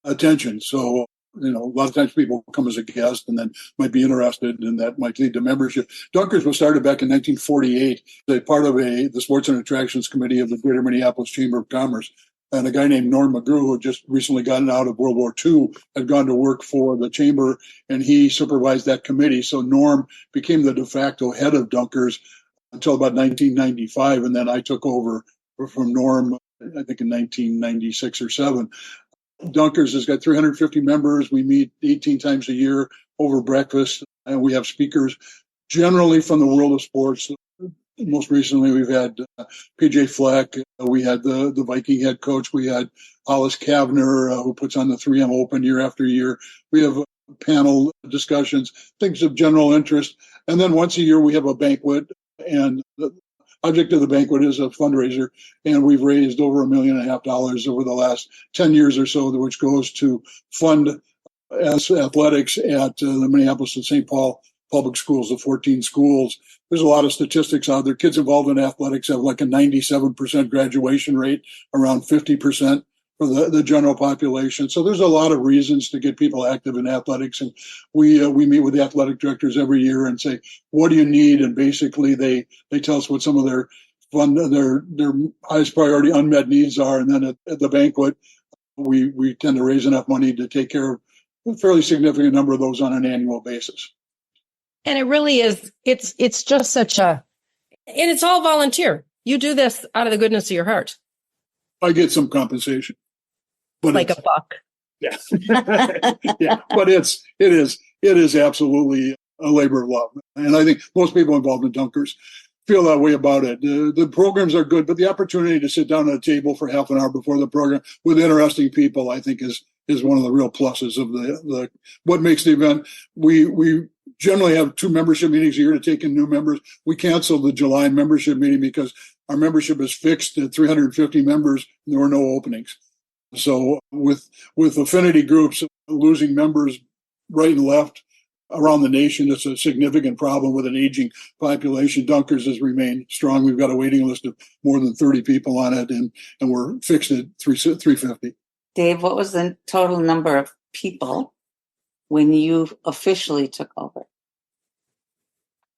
attention. So, a lot of times people come as a guest and then might be interested, and that might lead to membership. Dunkers was started back in 1948 as a part of the Sports and Attractions Committee of the Greater Minneapolis Chamber of Commerce. And a guy named Norm McGrew, who had just recently gotten out of World War II, had gone to work for the chamber, and he supervised that committee. So Norm became the de facto head of Dunkers until about 1995, and then I took over from Norm, I think in 1996 or 7. Dunkers has got 350 members. We meet 18 times a year over breakfast, and we have speakers generally from the world of sports. Most recently, we've had PJ Fleck. We had the Viking head coach. We had Hollis Kavner, who puts on the 3M Open year after year. We have panel discussions, things of general interest. And then once a year, we have a banquet, and the object of the banquet is a fundraiser, and we've raised over $1.5 million over the last 10 years or so, which goes to fund athletics at the Minneapolis and St. Paul public schools, the 14 schools. There's a lot of statistics out there. Kids involved in athletics have like a 97% graduation rate, around 50% for the general population. So there's a lot of reasons to get people active in athletics. And we meet with the athletic directors every year and say, what do you need? And basically they tell us what some of their highest priority unmet needs are. And then at the banquet, we tend to raise enough money to take care of a fairly significant number of those on an annual basis. And it really is, it's just and it's all volunteer. You do this out of the goodness of your heart. I get some compensation. But like a buck. Yeah. Yeah. But it is absolutely a labor of love. And I think most people involved in Dunkers feel that way about it. The programs are good, but the opportunity to sit down at a table for half an hour before the program with interesting people, I think is one of the real pluses of the what makes the event. We generally have 2 membership meetings a year to take in new members. We canceled the July membership meeting because our membership is fixed at 350 members and there were no openings. So with affinity groups losing members right and left around the nation, it's a significant problem with an aging population. Dunkers has remained strong. We've got a waiting list of more than 30 people on it, and we're fixed at 350. Dave, what was the total number of people when you officially took over?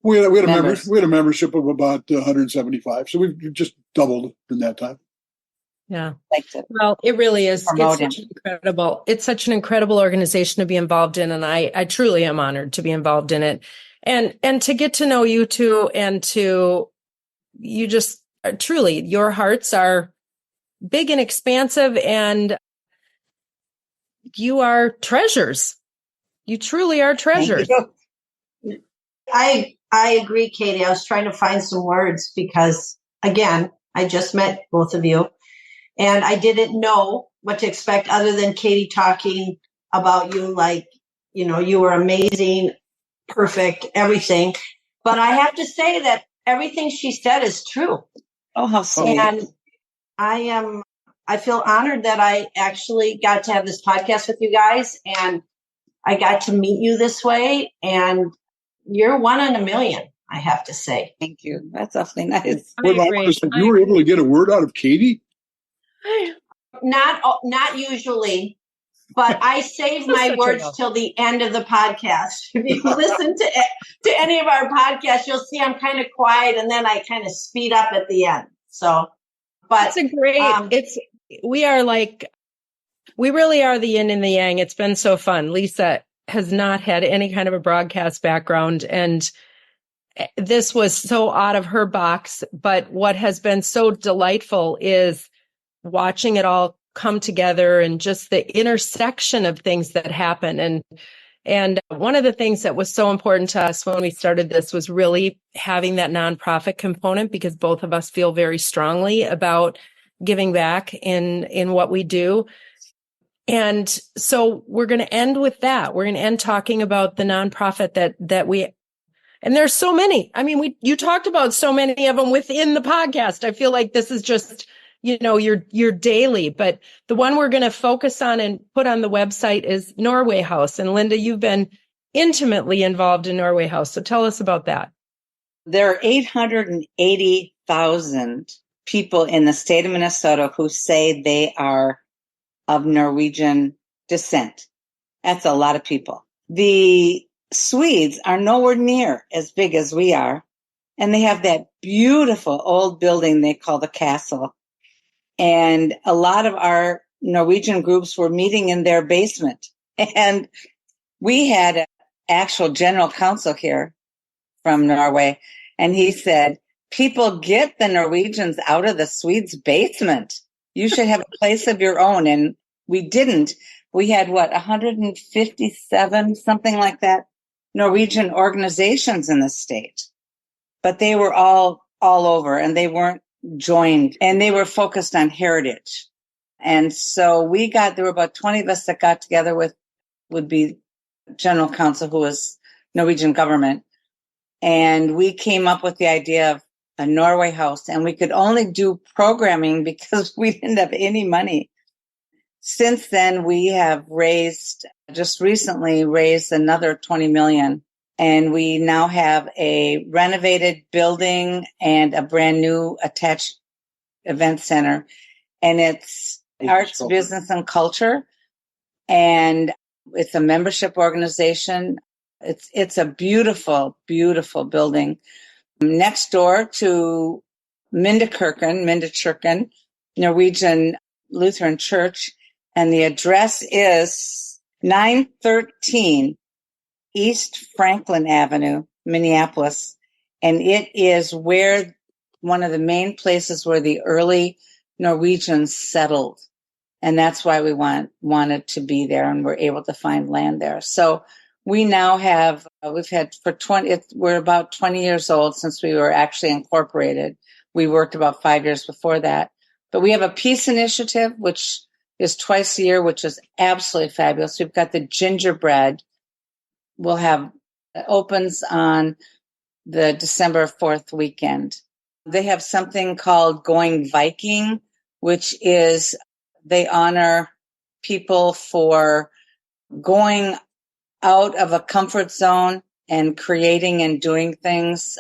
We had a membership of about 175, so we've just doubled in that time. Yeah. Well, it really is. It's such an incredible organization to be involved in. And I truly am honored to be involved in it and to get to know you two and you just truly, your hearts are big and expansive and you are treasures. You truly are treasures. I agree, Katie. I was trying to find some words because, again, I just met both of you. And I didn't know what to expect other than Katie talking about you like, you were amazing, perfect, everything. But I have to say that everything she said is true. Oh, how sweet. And I feel honored that I actually got to have this podcast with you guys and I got to meet you this way. And you're one in a million, I have to say. Thank you. That's awfully nice. You were able to get a word out of Katie? Not usually, but I save my words till the end of the podcast. If you listen to any of our podcasts, you'll see I'm kind of quiet and then I kind of speed up at the end. So, but it's a great, we really are the yin and the yang. It's been so fun. Lisa has not had any kind of a broadcast background and this was so out of her box. But what has been so delightful is watching it all come together and just the intersection of things that happen. And one of the things that was so important to us when we started this was really having that nonprofit component because both of us feel very strongly about giving back in what we do. And so we're going to end with that. We're going to end talking about the nonprofit that we And there's so many. I mean, you talked about so many of them within the podcast. I feel like this is just, your daily, but the one we're going to focus on and put on the website is Norway House. And Linda, you've been intimately involved in Norway House. So tell us about that. There are 880,000 people in the state of Minnesota who say they are of Norwegian descent. That's a lot of people. The Swedes are nowhere near as big as we are. And they have that beautiful old building they call the castle. And a lot of our Norwegian groups were meeting in their basement. And we had an actual general counsel here from Norway. And he said, people, get the Norwegians out of the Swedes' basement. You should have a place of your own. And we didn't. We had 157, something like that, Norwegian organizations in the state. But they were all over, and they weren't joined, and they were focused on heritage. And so there were about 20 of us that got together would be general counsel, who was Norwegian government. And we came up with the idea of a Norway House, and we could only do programming because we didn't have any money. Since then, we have just recently raised another 20 million. And we now have a renovated building and a brand new attached event center. And it's arts, business, and culture. And it's a membership organization. It's a beautiful, beautiful building. Next door to Mindekirken, Norwegian Lutheran Church. And the address is 913 East Franklin Avenue, Minneapolis. And it is one of the main places where the early Norwegians settled. And that's why we wanted to be there, and we're able to find land there. So we now we're about 20 years old since we were actually incorporated. We worked about 5 years before that. But we have a peace initiative, which is twice a year, which is absolutely fabulous. We've got the gingerbread. It opens on the December 4th weekend. They have something called Going Viking, which is they honor people for going out of a comfort zone and creating and doing things.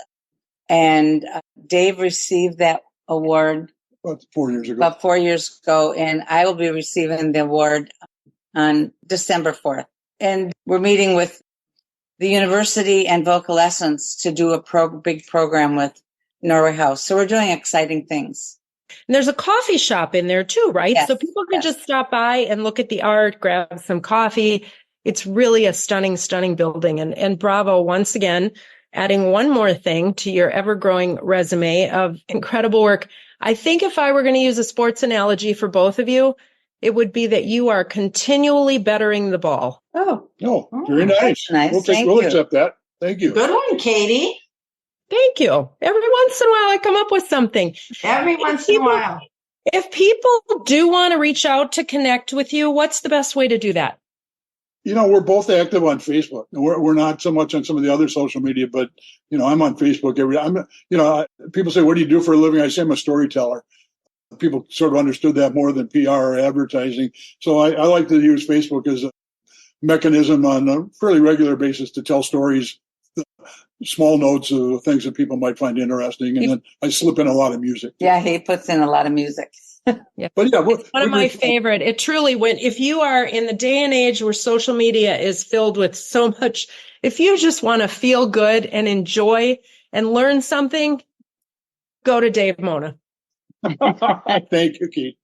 And Dave received that award about 4 years ago. And I will be receiving the award on December 4th. And we're meeting with the university and Vocal Essence to do a big program with Norway House. So we're doing exciting things. And there's a coffee shop in there too, right? Yes, so people can just stop by and look at the art, grab some coffee. It's really a stunning, stunning building. And bravo, once again, adding one more thing to your ever-growing resume of incredible work. I think if I were going to use a sports analogy for both of you, it would be that you are continually bettering the ball. Oh, very nice. Nice. We'll accept that. Thank you. Good one, Katie. Thank you. Every once in a while, I come up with something. Every once in a while. If people do want to reach out to connect with you, what's the best way to do that? We're both active on Facebook. We're not so much on some of the other social media, but I'm on Facebook every day. People say, "What do you do for a living?" I say I'm a storyteller. People sort of understood that more than PR or advertising. So I like to use Facebook as a mechanism on a fairly regular basis to tell stories, small notes of things that people might find interesting, and then I slip in a lot of music. Yeah, he puts in a lot of music. Yeah. But yeah, it's one of my favorite. It truly if you are in the day and age where social media is filled with so much, if you just want to feel good and enjoy and learn something, go to Dave Mona. Thank you, Kate.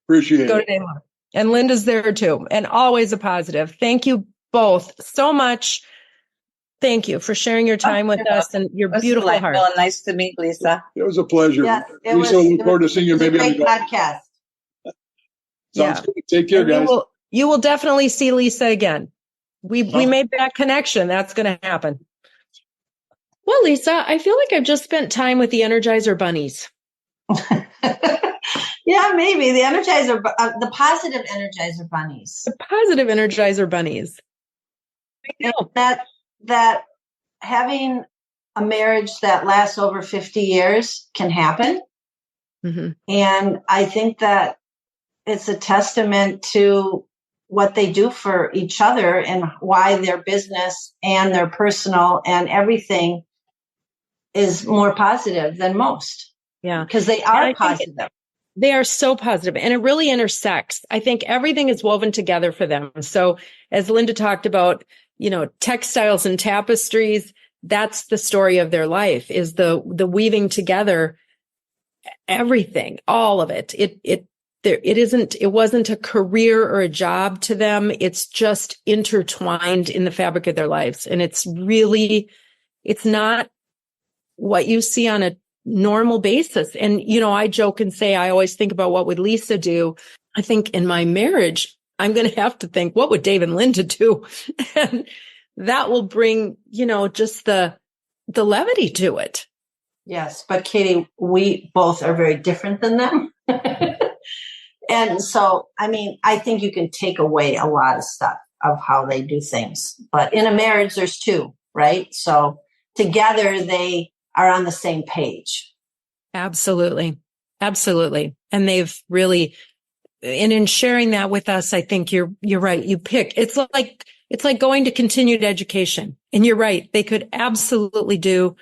Appreciate it. Go to Dave Mona. And Linda's there too. And always a positive. Thank you both so much. Thank you for sharing your time with us and your beautiful heart. Nice to meet Lisa. It was a pleasure. Yes, Lisa, look forward to seeing you maybe on the podcast. Sounds good. Take care, guys. You will definitely see Lisa again. We made that connection. That's going to happen. Well, Lisa, I feel like I've just spent time with the Energizer bunnies. Yeah, maybe the the positive Energizer bunnies. The positive Energizer bunnies. I know that having a marriage that lasts over 50 years can happen. Mm-hmm. And I think that it's a testament to what they do for each other and why their business and their personal and everything is more positive than most. Yeah. Because they are positive. They are so positive, and it really intersects. I think everything is woven together for them. So as Linda talked about, textiles and tapestries, that's the story of their life, is the weaving together everything, all of it. It wasn't a career or a job to them. It's just intertwined in the fabric of their lives. And it's not what you see on a normal basis. And, I joke and say, I always think about what would Lisa do. I think in my marriage, I'm going to have to think, what would Dave and Linda do? And that will bring, just the levity to it. Yes. But Katie, we both are very different than them. And so, I think you can take away a lot of stuff of how they do things. But in a marriage, there's two, right? So together they are on the same page. Absolutely. Absolutely. And they've really, and in sharing that with us, I think you're right. You pick, it's like going to continued education. And you're right. They could absolutely do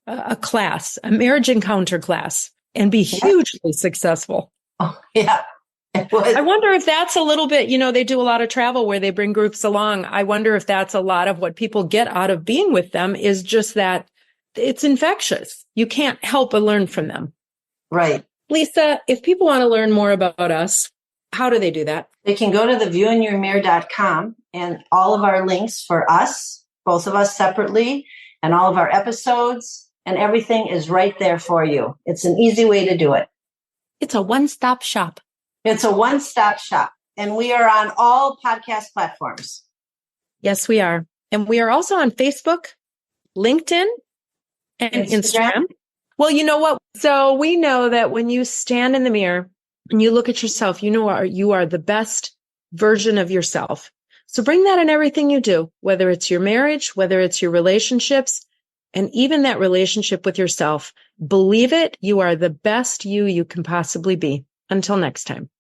a class, a marriage encounter class, and be hugely successful. Oh, yeah. I wonder if that's a little bit, they do a lot of travel where they bring groups along. I wonder if that's a lot of what people get out of being with them, is just that it's infectious. You can't help but learn from them. Right. Lisa, if people want to learn more about us, how do they do that? They can go to theviewinyourmirror.com, and all of our links for us, both of us separately, and all of our episodes and everything is right there for you. It's an easy way to do it. It's a one-stop shop. It's a one-stop shop. And we are on all podcast platforms. Yes, we are. And we are also on Facebook, LinkedIn, and Instagram. Well, you know what? So we know that when you stand in the mirror and you look at yourself, you are the best version of yourself. So bring that in everything you do, whether it's your marriage, whether it's your relationships, and even that relationship with yourself. Believe it, you are the best you can possibly be. Until next time.